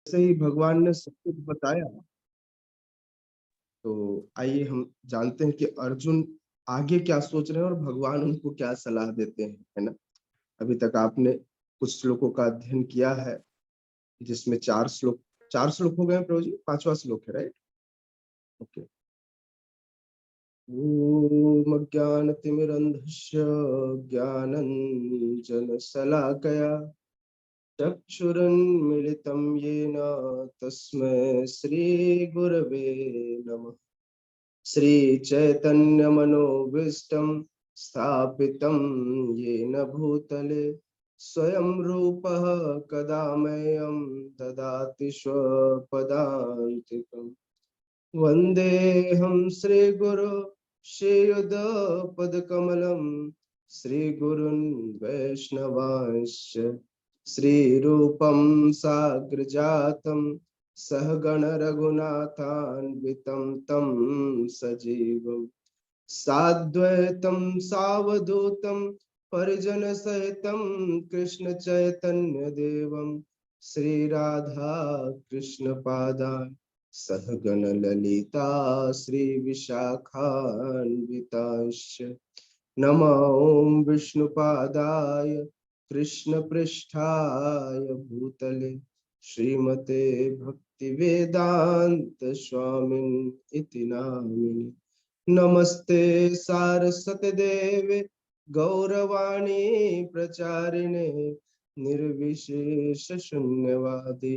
से ही भगवान ने सब कुछ बताया, तो आइए हम जानते हैं कि अर्जुन आगे क्या सोच रहे हैं और भगवान उनको क्या सलाह देते हैं, है ना। अभी तक आपने कुछ श्लोकों का अध्ययन किया है, जिसमें चार श्लोक हो गए प्रभु जी, पांचवा श्लोक है, राइट। ओके। ओम अज्ञानतिमिरन्धस्य ज्ञानञ्जनशलाकया चक्षुरुन्मीलितं येन तस्मै श्रीगुरवे नमः। श्रीचैतन्यमनोभीष्टं स्थापितं येन भूतले स्वयं रूपः कदा मह्यं ददाति स्वपदान्तिकम्। वन्देऽहं श्रीगुरो श्रीयुतपदकमलं श्रीगुरुन् वैष्णवांश्च श्रीरूपं साग्रजातं सहगण रघुनाथान्वितं तं सजीवं साद्वैतं सावधूतं परिजनसहितं कृष्ण चैतन्य देवं श्रीराधा कृष्ण पादान् सहगण ललिता श्री विशाखान्वितांश्च नमो ओम विष्णुपादाय कृष्ण पृष्ठाय भूतले श्रीमते भक्ति वेदांत स्वामिन इति नामिने। नमस्ते सारस्वती देवे गौरवाणी प्रचारिणे निर्विशेष शून्यवादी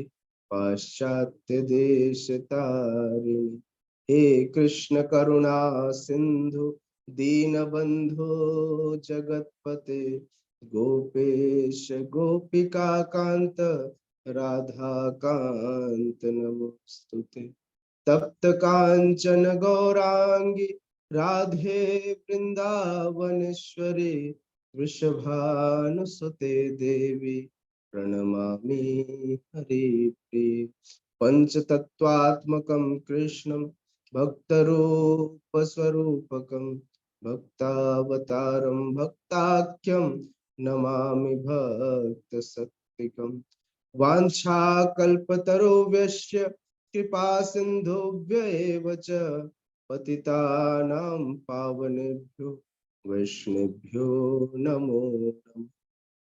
पाश्चात्य देश तारिणी। हे कृष्ण करुणा सिंधु दीनबंधु जगतपते गोपेश गोपिका कांत राधा कांत नमोस्तुते। तप्त कांचन गौरांगी राधे वृंदावनेश्वरी वृषभानुसुते देवी प्रणमामि हरिप्रिये। पंचतत्वात्मकं कृष्णं भक्तरूपस्वरूपकं भक्तावतारं भक्ताख्यं नमामि भक्तशक्तिकम्। वाञ्छाकल्पतरुभ्यश्च कृपा सिन्धुभ्य एव च पतितानां पावनेभ्यो वैष्णवेभ्यो नमो नमः।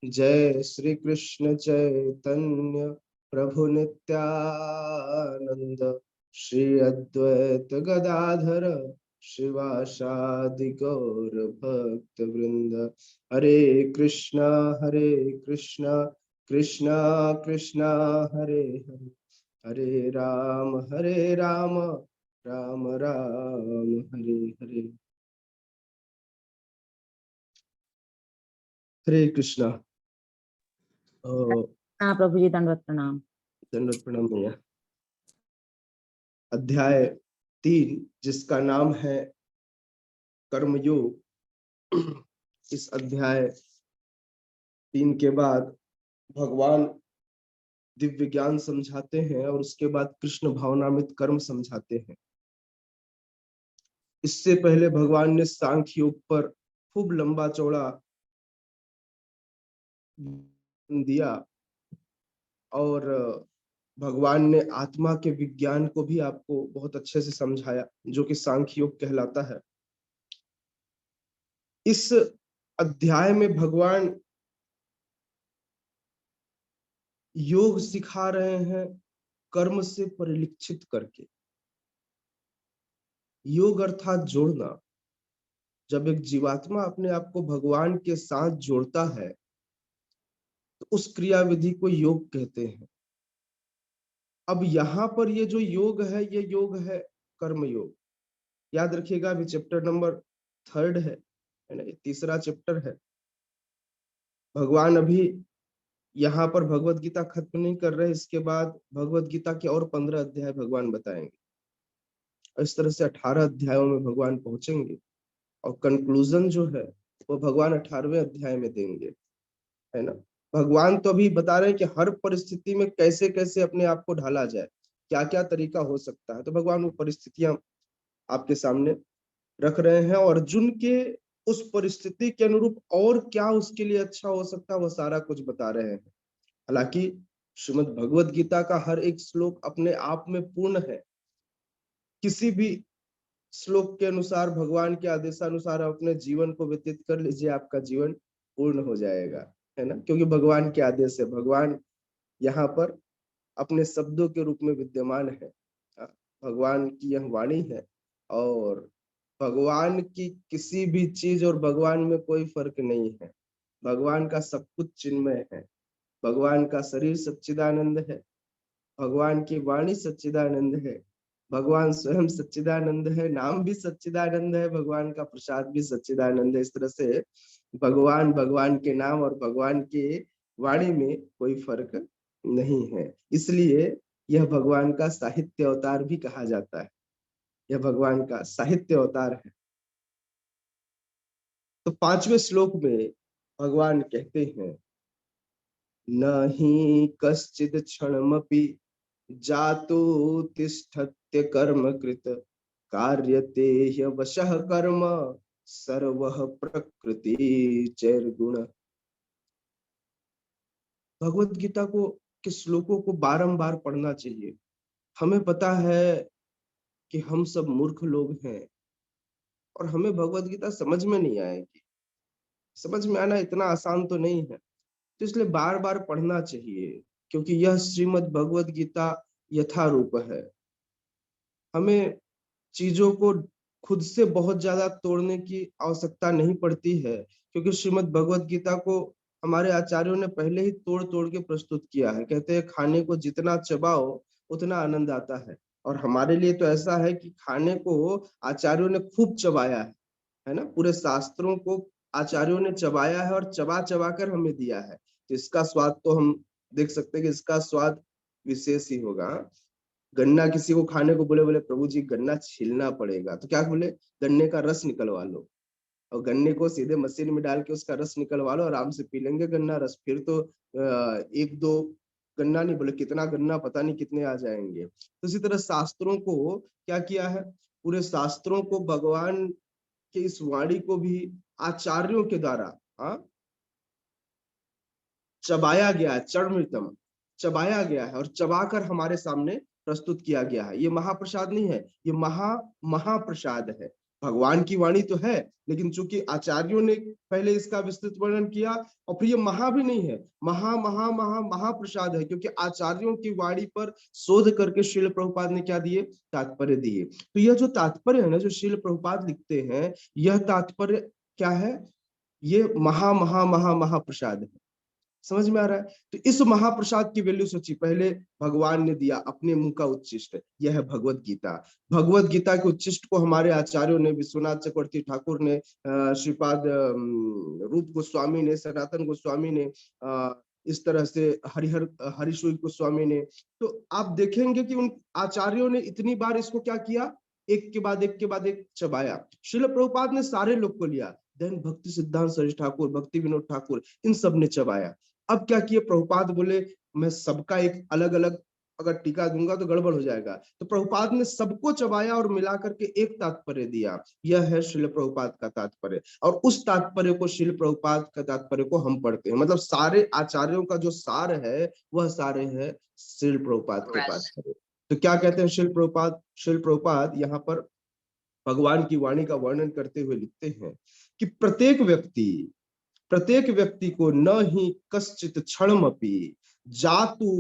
जय श्री कृष्ण चैतन्य प्रभु नित्यानंद श्री अद्वैत गदाधर शिवासादि गौर भक्त वृंद। हरे कृष्णा कृष्णा कृष्णा हरे हरे, हरे राम राम राम हरे हरे। हरे कृष्णा। हाँ प्रभु जी, दंडवत प्रणाम। दंडवत प्रणाम भैया। अध्याय 3 जिसका नाम है कर्मयोग। इस अध्याय 3 के बाद भगवान दिव्य ज्ञान समझाते हैं और उसके बाद कृष्ण भावनामित कर्म समझाते हैं। इससे पहले भगवान ने सांख्य योग पर खूब लंबा चौड़ा दिया और भगवान ने आत्मा के विज्ञान को भी आपको बहुत अच्छे से समझाया, जो कि सांख्य योग कहलाता है। इस अध्याय में भगवान योग सिखा रहे हैं कर्म से परिलक्षित करके। योग अर्थात जोड़ना। जब एक जीवात्मा अपने आप को भगवान के साथ जोड़ता है तो उस क्रियाविधि को योग कहते हैं। अब यहाँ पर ये जो योग है, ये योग है कर्म योग। याद रखिएगा, अभी चैप्टर नंबर 3 है ना, ये तीसरा चैप्टर है। भगवान अभी यहाँ पर भगवत गीता खत्म नहीं कर रहे, इसके बाद भगवत गीता के और 15 अध्याय भगवान बताएंगे। इस तरह से 18 अध्यायों में भगवान पहुंचेंगे और कंक्लूजन जो है वो भगवान 18वें अध्याय में देंगे, है ना। भगवान तो अभी बता रहे हैं कि हर परिस्थिति में कैसे कैसे अपने आप को ढाला जाए, क्या क्या तरीका हो सकता है। तो भगवान वो परिस्थितियां आपके सामने रख रहे हैं और अर्जुन के उस परिस्थिति के अनुरूप और क्या उसके लिए अच्छा हो सकता है, वो सारा कुछ बता रहे हैं। हालांकि श्रीमद् भगवत गीता का हर एक श्लोक अपने आप में पूर्ण है। किसी भी श्लोक के अनुसार, भगवान के आदेशानुसार आप अपने जीवन को व्यतीत कर लीजिए, आपका जीवन पूर्ण हो जाएगा, है ना। क्योंकि भगवान के आदेश है, भगवान यहाँ पर अपने शब्दों के रूप में विद्यमान है। भगवान की यह वाणी है और भगवान की किसी भी चीज और भगवान में कोई फर्क नहीं है। भगवान का सब कुछ चिन्मय है। भगवान का शरीर सच्चिदानंद है। भगवान की वाणी सच्चिदानंद है। भगवान स्वयं सच्चिदानंद है। नाम भी सच्चिदानंद है। भगवान का प्रसाद भी सच्चिदानंद है। इस तरह से भगवान, भगवान के नाम और भगवान के वाणी में कोई फर्क नहीं है। इसलिए यह भगवान का साहित्य अवतार भी कहा जाता है। यह भगवान का साहित्य अवतार है। तो 5वें श्लोक में भगवान कहते हैं, न ही कश्चित् क्षणमपि जातु तिष्ठत्य कर्म कृत कार्यते ह्यवशः कर्म सर्वः प्रकृति चैर्गुण। भगवत गीता को के श्लोकों को बारंबार पढ़ना चाहिए। हमें पता है कि हम सब मूर्ख लोग हैं और हमें भगवत गीता समझ में नहीं आएगी। समझ में आना इतना आसान तो नहीं है, तो इसलिए बार बार पढ़ना चाहिए, क्योंकि यह श्रीमद् भगवत गीता यथारूप है। हमें चीजों को खुद से बहुत ज्यादा तोड़ने की आवश्यकता नहीं पड़ती है, क्योंकि श्रीमद् भगवत गीता को हमारे आचार्यों ने पहले ही तोड़ तोड़ के प्रस्तुत किया है। कहते हैं खाने को जितना चबाओ उतना आनंद आता है। और हमारे लिए तो ऐसा है कि खाने को आचार्यों ने खूब चबाया है ना। पूरे शास्त्रों को आचार्यों ने चबाया है और चबा चबा कर हमें दिया है। तो इसका स्वाद तो हम देख सकते हैं कि इसका स्वाद विशेष ही होगा। गन्ना किसी को खाने को बोले, बोले प्रभु जी गन्ना छीलना पड़ेगा, तो क्या बोले, गन्ने का रस निकलवा लो। और गन्ने को सीधे मशीन में डाल के उसका रस निकलवा लो, आराम से पी लेंगे गन्ना रस। फिर तो एक दो गन्ना नहीं, बोले कितना गन्ना पता नहीं कितने आ जाएंगे। तो इसी तरह शास्त्रों को क्या किया है, पूरे शास्त्रों को, भगवान के इस वाणी को भी आचार्यों के द्वारा चबाया गया है। चरमृतम, चबाया गया है और चबाकर हमारे सामने प्रस्तुत किया गया है। ये महाप्रसाद नहीं है, ये महाप्रसाद है। भगवान की वाणी तो है, लेकिन चूंकि आचार्यों ने पहले इसका विस्तृत वर्णन किया, और फिर ये महा भी नहीं है, महाप्रसाद है, क्योंकि आचार्यों की वाणी पर शोध करके श्रील प्रभुपाद ने क्या दिए, तात्पर्य दिए। तो यह जो तात्पर्य है ना, जो श्रील प्रभुपाद लिखते हैं, यह तात्पर्य क्या है, ये महाप्रसाद है। समझ में आ रहा है। तो इस महाप्रसाद की वैल्यू सोची, पहले भगवान ने दिया अपने मुंह का उच्चिष्ट, यह है भगवत गीता। भगवत गीता के उच्चिष्ट को हमारे आचार्यों ने, विश्वनाथ चक्रवर्ती ठाकुर ने, श्रीपाद रूप गोस्वामी ने, सनातन गोस्वामी ने, इस तरह से हरिशुई गोस्वामी ने, तो आप देखेंगे कि उन आचार्यों ने इतनी बार इसको क्या किया, एक के बाद एक के बाद एक चबाया। श्रील प्रभुपाद ने सारे लोग को लिया, देन भक्ति सिद्धांत सरस्वती ठाकुर, भक्ति विनोद ठाकुर, इन सब ने चबाया। अब क्या किए, प्रभुपाद बोले मैं सबका एक अलग अलग अगर टीका दूंगा तो गड़बड़ हो जाएगा, तो प्रभुपाद ने सबको चबाया और मिला करके एक तात्पर्य दिया। यह है श्रील प्रभुपाद का तात्पर्य, और उस तात्पर्य को, श्रील प्रभुपाद का तात्पर्य को हम पढ़ते हैं। मतलब सारे आचार्यों का जो सार है, वह सारे है श्रील प्रभुपाद के तात्पर्य। तो क्या कहते हैं श्रील प्रभुपाद, श्रील प्रभुपाद यहाँ पर भगवान की वाणी का वर्णन करते हुए लिखते हैं कि प्रत्येक व्यक्ति को न ही कश्चित क्षणमपि जातु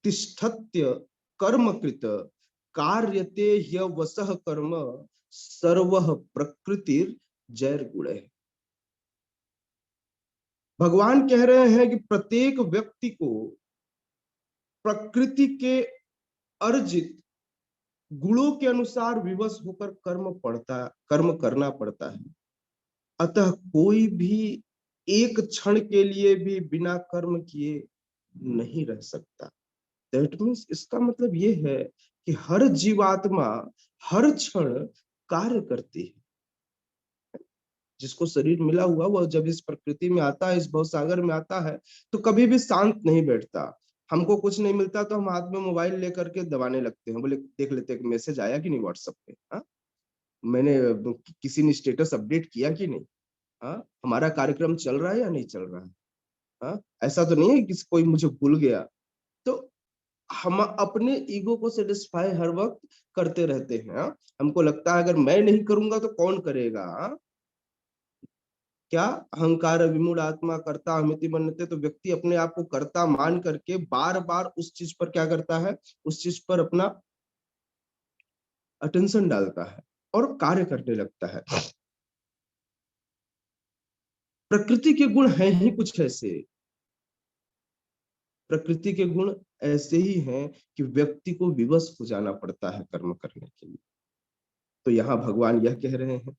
तिष्ठत्य कर्मकृत कार्यते ह्यवशः कर्म सर्वः प्रकृतिर जैर्गुण। भगवान कह रहे हैं कि प्रत्येक व्यक्ति को प्रकृति के अर्जित गुणों के अनुसार विवश होकर कर्म करना पड़ता है। अतः कोई भी एक क्षण के लिए भी बिना कर्म किए नहीं रह सकता। दैट मीन्स, इसका मतलब ये है कि हर जीवात्मा हर क्षण कार्य करती है। जिसको शरीर मिला हुआ, वह जब इस प्रकृति में आता है, इस भवसागर में आता है, तो कभी भी शांत नहीं बैठता। हमको कुछ नहीं मिलता तो हम हाथ में मोबाइल लेकर के दबाने लगते हैं, बोले देख लेते हैं मैसेज आया कि नहीं व्हाट्सएप पे, मैंने किसी ने स्टेटस अपडेट किया कि नहीं, हमारा कार्यक्रम चल रहा है या नहीं चल रहा है। ऐसा तो नहीं है कि कोई मुझे भूल गया, तो हम अपने ईगो को सेटिस्फाई हर वक्त करते रहते हैं। हमको लगता है अगर मैं नहीं करूंगा तो कौन करेगा। क्या अहंकार विमूढ़ आत्मा कर्ता अहमिति बनते, तो व्यक्ति अपने आप को कर्ता मान करके बार बार उस चीज पर क्या करता है, उस चीज पर अपना अटेंशन डालता है और कार्य करने लगता है। प्रकृति के गुण हैं ही कुछ ऐसे, प्रकृति के गुण ऐसे ही हैं कि व्यक्ति को विवश हो जाना पड़ता है कर्म करने के लिए। तो यहाँ भगवान यह कह रहे हैं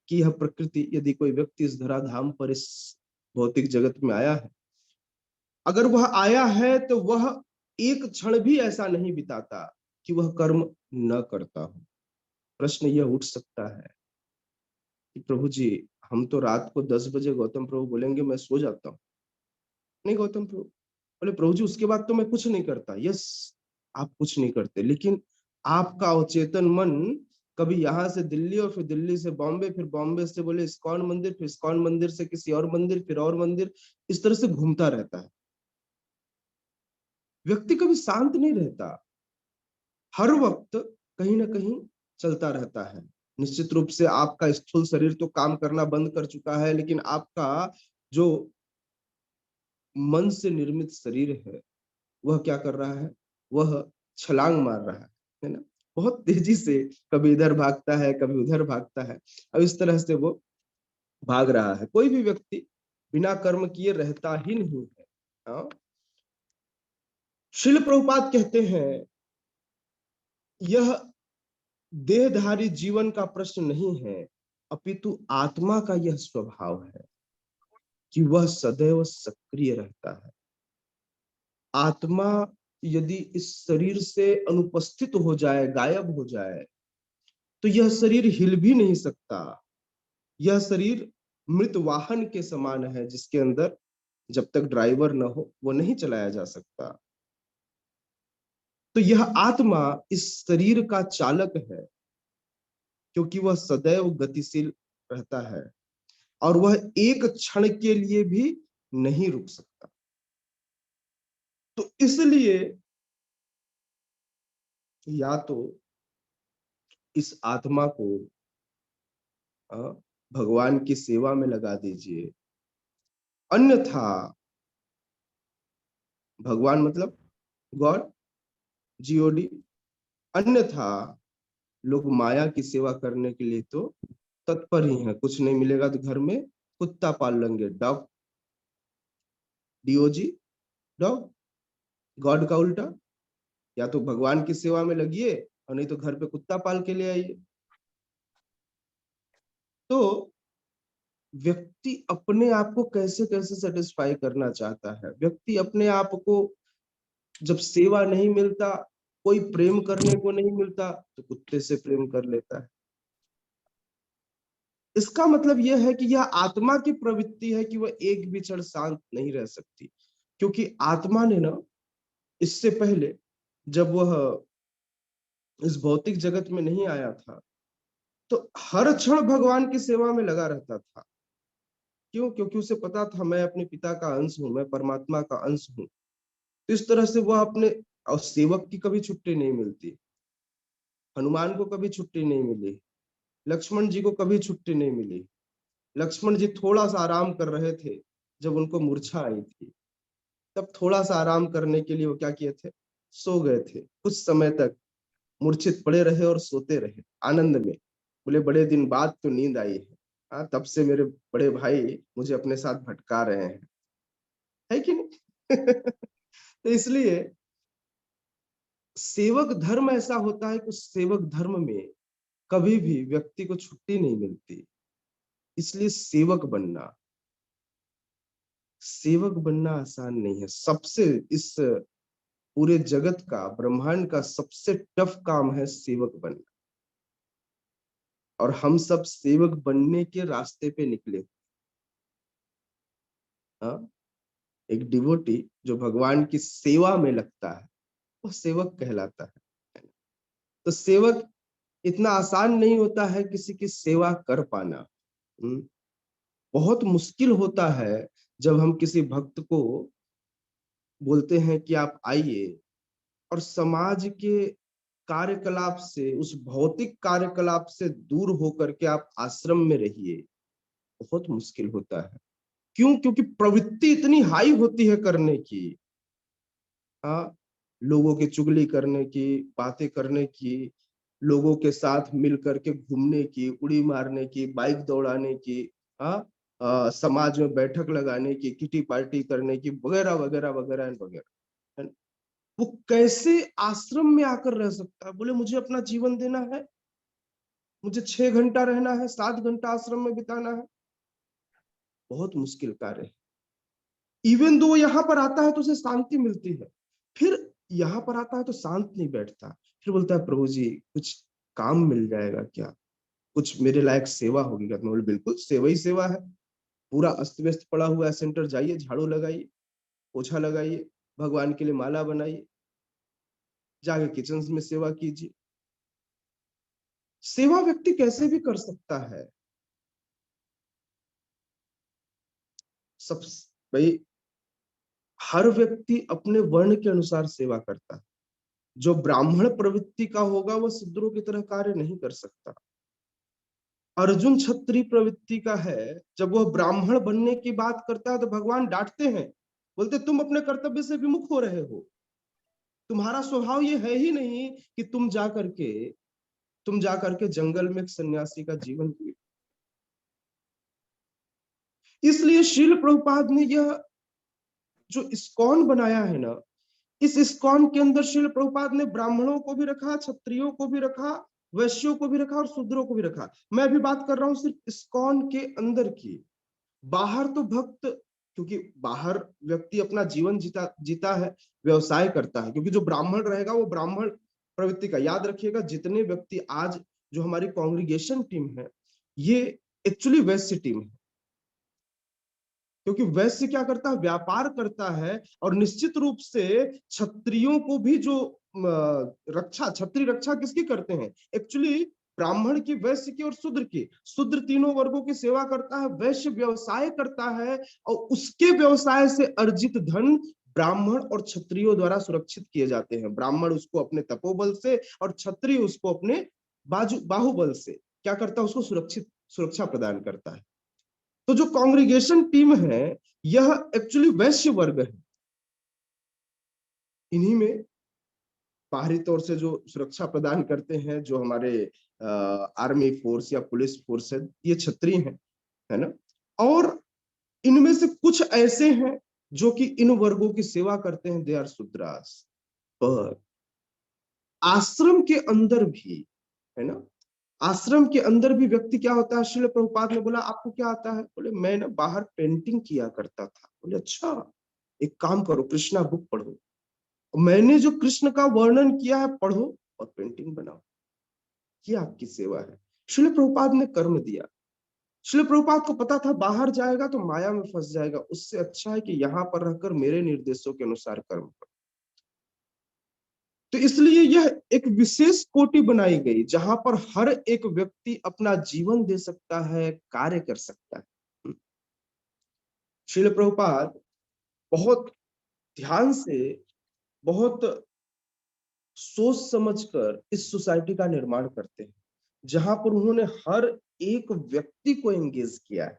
कि यह प्रकृति, यदि कोई व्यक्ति इस धराधाम पर, इस भौतिक जगत में आया है, अगर वह आया है तो वह एक क्षण भी ऐसा नहीं बिताता कि वह कर्म न करता हो। प्रश्न यह उठ सकता है कि प्रभु जी, हम तो रात को 10 बजे गौतम प्रभु बोलेंगे मैं सो जाता हूँ। नहीं गौतम प्रभु बोले, प्रभु जी उसके बाद तो मैं कुछ नहीं करता। यस, आप कुछ नहीं करते, लेकिन आपका अवचेतन मन कभी यहाँ से दिल्ली और फिर दिल्ली से बॉम्बे, फिर बॉम्बे से बोले इस्कॉन मंदिर, फिर इस्कॉन मंदिर से किसी और मंदिर, फिर और मंदिर, इस तरह से घूमता रहता है। व्यक्ति कभी शांत नहीं रहता, हर वक्त कहीं ना कहीं चलता रहता है। निश्चित रूप से आपका स्थूल शरीर तो काम करना बंद कर चुका है, लेकिन आपका जो मन से निर्मित शरीर है वह क्या कर रहा है, वह छलांग मार रहा है ना, बहुत तेजी से, कभी इधर भागता है कभी उधर भागता है। अब इस तरह से वो भाग रहा है। कोई भी व्यक्ति बिना कर्म किए रहता ही नहीं है। हाँ? शिल प्रभुपाद कहते हैं यह देहधारी जीवन का प्रश्न नहीं है, अपितु आत्मा का यह स्वभाव है कि वह सदैव सक्रिय रहता है। आत्मा यदि इस शरीर से अनुपस्थित हो जाए, गायब हो जाए, तो यह शरीर हिल भी नहीं सकता। यह शरीर मृत वाहन के समान है, जिसके अंदर जब तक ड्राइवर न हो वो नहीं चलाया जा सकता। तो यह आत्मा इस शरीर का चालक है, क्योंकि वह सदैव गतिशील रहता है और वह एक क्षण के लिए भी नहीं रुक सकता। तो इसलिए या तो इस आत्मा को अ, भगवान की सेवा में लगा दीजिए, अन्यथा, भगवान मतलब गॉड, जीओडी, अन्यथा लोग माया की सेवा करने के लिए तो तत्पर ही हैं। कुछ नहीं मिलेगा तो घर में कुत्ता पाल लेंगे, डॉग, डीओजी, डॉग, गॉड का उल्टा। या तो भगवान की सेवा में लगिए और नहीं तो घर पे कुत्ता पाल के ले आइए। तो व्यक्ति अपने आप को कैसे कैसे सेटिस्फाई करना चाहता है। व्यक्ति अपने आप को जब सेवा नहीं मिलता, कोई प्रेम करने को नहीं मिलता, तो कुत्ते से प्रेम कर लेता है। इसका मतलब यह है कि यह आत्मा की प्रवृत्ति है कि वह एक भी क्षण शांत नहीं रह सकती, क्योंकि आत्मा ने ना, इससे पहले जब वह इस भौतिक जगत में नहीं आया था, तो हर क्षण भगवान की सेवा में लगा रहता था। क्यों? क्योंकि उसे पता था मैं अपने पिता का अंश हूं, मैं परमात्मा का अंश हूं। तो इस तरह से वह अपने, और सेवक की कभी छुट्टी नहीं मिलती। हनुमान को कभी छुट्टी नहीं मिली, लक्ष्मण जी को कभी छुट्टी नहीं मिली। लक्ष्मण जी थोड़ा सा आराम कर रहे थे जब उनको मूर्छा आई थी, तब थोड़ा सा आराम करने के लिए वो क्या किए थे, सो गए थे। कुछ समय तक मूर्छित पड़े रहे और सोते रहे आनंद में। बोले बड़े दिन बाद तो नींद आई है। हाँ, तब से मेरे बड़े भाई मुझे अपने साथ भटका रहे हैं, है कि नहीं? तो इसलिए सेवक धर्म ऐसा होता है कि उस सेवक धर्म में कभी भी व्यक्ति को छुट्टी नहीं मिलती। इसलिए सेवक बनना आसान नहीं है। सबसे, इस पूरे जगत का, ब्रह्मांड का सबसे टफ काम है सेवक बनना। और हम सब सेवक बनने के रास्ते पे निकले। हाँ? एक डिवोटी जो भगवान की सेवा में लगता है वो सेवक कहलाता है। तो सेवक इतना आसान नहीं होता है किसी की सेवा कर पाना। बहुत मुश्किल होता है जब हम किसी भक्त को बोलते हैं कि आप आइए और समाज के कार्यकलाप से, उस भौतिक कार्यकलाप से दूर होकर के आप आश्रम में रहिए, बहुत मुश्किल होता है। क्यों? क्योंकि प्रवृत्ति इतनी हाई होती है करने की। हाँ, लोगों की चुगली करने की, बातें करने की, लोगों के साथ मिल करके घूमने की, उड़ी मारने की, बाइक दौड़ाने की, हाँ, समाज में बैठक लगाने की, किटी पार्टी करने की, वगैरह वगैरह वगैरह एंड वगैरह, है ना? वो कैसे आश्रम में आकर रह सकता है? बोले मुझे अपना जीवन देना है, मुझे 6 घंटा रहना है, 7 घंटा आश्रम में बिताना है। बहुत मुश्किल कार्य है। इवन दो यहाँ पर आता है तो उसे शांति मिलती है, फिर यहाँ पर आता है तो शांत नहीं बैठता, फिर बोलता है प्रभु जी कुछ काम मिल जाएगा क्या, कुछ मेरे लायक सेवा होगी क्या? मैं बोले बिल्कुल, सेवा ही सेवा है। पूरा अस्त व्यस्त पड़ा हुआ है सेंटर, जाइए झाड़ू लगाइए, पोछा लगाइए, भगवान के लिए माला बनाइए, जाके किचन में सेवा कीजिए। सेवा व्यक्ति कैसे भी कर सकता है। सब भाई, हर व्यक्ति अपने वर्ण के अनुसार सेवा करता है। जो ब्राह्मण प्रवृत्ति का होगा वह शूद्रों की तरह कार्य नहीं कर सकता। अर्जुन क्षत्रिय प्रवृत्ति का है, जब वह ब्राह्मण बनने की बात करता है तो भगवान डांटते हैं, बोलते तुम अपने कर्तव्य से विमुख हो रहे हो, तुम्हारा स्वभाव ये है ही नहीं कि तुम जा करके जंगल में एक सन्यासी का जीवन जिए। इसलिए शील प्रभुपाद ने यह जो इस्कॉन बनाया है ना, इस इस्कॉन के अंदर शील प्रभुपाद ने ब्राह्मणों को भी रखा, क्षत्रियों को भी रखा, वैश्यों को भी रखा और शूद्रों को भी रखा। मैं अभी बात कर रहा हूं सिर्फ इस्कॉन के अंदर की। बाहर तो भक्त, क्योंकि बाहर व्यक्ति अपना जीवन जीता जीता है, व्यवसाय करता है, क्योंकि जो ब्राह्मण रहेगा वो ब्राह्मण प्रवृत्ति का। याद रखिएगा, जितने व्यक्ति आज जो हमारी कांग्रीगेशन टीम है, ये एक्चुअली वैश्य टीम है। क्योंकि वैश्य क्या करता है? व्यापार करता है, और निश्चित रूप से क्षत्रियों को भी जो रक्षा, क्षत्रिय रक्षा किसकी करते हैं? एक्चुअली ब्राह्मण की, वैश्य की और शूद्र की। शूद्र तीनों वर्गों की सेवा करता है, वैश्य व्यवसाय करता है, और उसके व्यवसाय से अर्जित धन ब्राह्मण और क्षत्रियों द्वारा सुरक्षित किए जाते हैं। ब्राह्मण उसको अपने तपोबल से और क्षत्रिय उसको अपने बाहुबल से क्या करता है? उसको सुरक्षा प्रदान करता है। तो जो कांग्रीगेशन टीम है, यह एक्चुअली वैश्य वर्ग है। इन्हीं में बाहरी तौर से जो सुरक्षा प्रदान करते हैं, जो हमारे आर्मी फोर्स या पुलिस फोर्स है, ये क्षत्रिय हैं, है ना? और इनमें से कुछ ऐसे हैं जो कि इन वर्गों की सेवा करते हैं, दे आर शूद्रास। पर आश्रम के अंदर भी, है ना, आश्रम के अंदर भी व्यक्ति क्या होता है? श्रील प्रभुपाद ने बोला आपको क्या आता है? बोले मैं ना बाहर पेंटिंग किया करता था। बोले अच्छा, एक काम करो, कृष्णा बुक पढ़ो, मैंने जो कृष्ण का वर्णन किया है पढ़ो और पेंटिंग बनाओ, ये आपकी सेवा है। श्रील प्रभुपाद ने कर्म दिया। श्रील प्रभुपाद को पता था बाहर जाएगा तो माया में फंस जाएगा, उससे अच्छा है कि यहाँ पर रहकर मेरे निर्देशों के अनुसार कर्म करो। तो इसलिए यह एक विशेष कोटि बनाई गई जहां पर हर एक व्यक्ति अपना जीवन दे सकता है, कार्य कर सकता है। श्रील प्रभुपाद बहुत ध्यान से, बहुत सोच समझकर इस सोसाइटी का निर्माण करते हैं, जहां पर उन्होंने हर एक व्यक्ति को एंगेज किया है,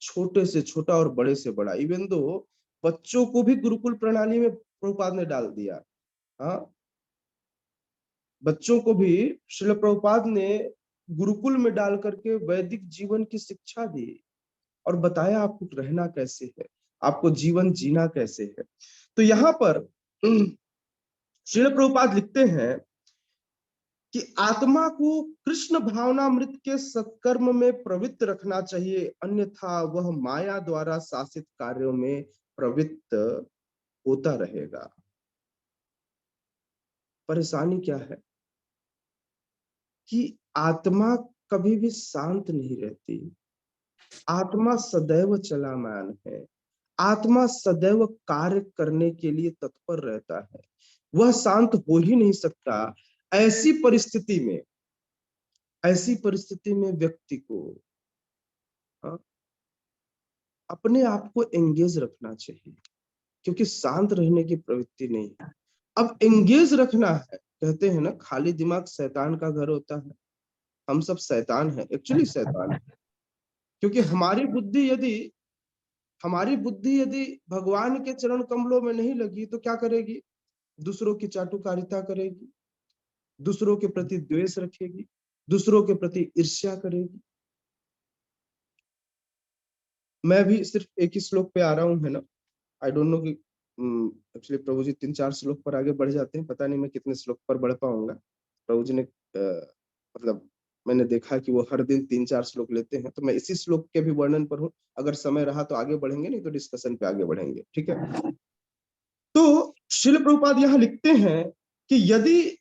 छोटे से छोटा और बड़े से बड़ा। इवन दो बच्चों को भी गुरुकुल प्रणाली में प्रभुपाद ने डाल दिया। हाँ, बच्चों को भी श्रील प्रभुपाद ने गुरुकुल में डाल करके वैदिक जीवन की शिक्षा दी और बताया आपको रहना कैसे है, आपको जीवन जीना कैसे है। तो यहाँ पर श्रील प्रभुपाद लिखते हैं कि आत्मा को कृष्ण भावनामृत के सत्कर्म में प्रवृत्त रखना चाहिए, अन्यथा वह माया द्वारा शासित कार्यों में प्रवृत्त होता रहेगा। परेशानी क्या है कि आत्मा कभी भी शांत नहीं रहती। आत्मा सदैव चलामान है। आत्मा सदैव कार्य करने के लिए तत्पर रहता है, वह शांत हो ही नहीं सकता। ऐसी परिस्थिति में, ऐसी परिस्थिति में व्यक्ति को हाँ, अपने आप को एंगेज रखना चाहिए। क्योंकि शांत रहने की प्रवृत्ति नहीं है। अब एंगेज रखना है। कहते हैं ना, खाली दिमाग शैतान का घर होता है। हम सब शैतान हैं, एक्चुअली शैतान है। क्योंकि हमारी बुद्धि यदि भगवान के चरण कमलों में नहीं लगी तो क्या करेगी? दूसरों की चाटुकारिता करेगी, दूसरों के प्रति द्वेष रखेगी, दूसरों के प्रति ईर्ष्या करेगी। मैं भी सिर्फ एक ही श्लोक पे आ रहा हूँ, है ना। आई डोंट नो कि एक्चुअली प्रभु जी 3-4 श्लोक पर आगे बढ़ जाते हैं। पता नहीं मैं कितने श्लोक पर बढ़ पाऊंगा। प्रभु जी ने मतलब मैंने देखा कि वो हर दिन 3-4 श्लोक लेते हैं, तो मैं इसी श्लोक के भी वर्णन पर हूँ। अगर समय रहा तो आगे बढ़ेंगे, नहीं तो डिस्कशन पे आगे बढ़ेंगे, ठीक है। तो श्रील प्रभुपाद यहाँ लिखते हैं कि यदि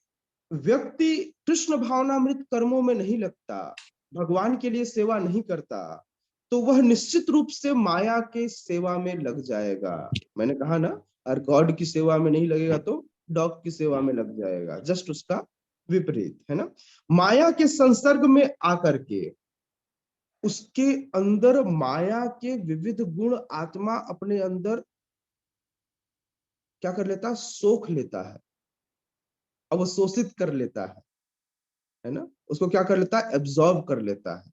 व्यक्ति कृष्ण भावनामृत कर्मों में नहीं लगता, भगवान के लिए सेवा नहीं करता, तो वह निश्चित रूप से माया के सेवा में लग जाएगा। मैंने कहा ना, और गॉड की सेवा में नहीं लगेगा तो डॉग की सेवा में लग जाएगा, जस्ट उसका विपरीत, है ना। माया के संसर्ग में आकर के उसके अंदर माया के विविध गुण आत्मा अपने अंदर क्या कर लेता है? सोख लेता है, अवशोषित कर लेता है ना। उसको क्या कर लेता है? एब्जॉर्ब कर लेता है।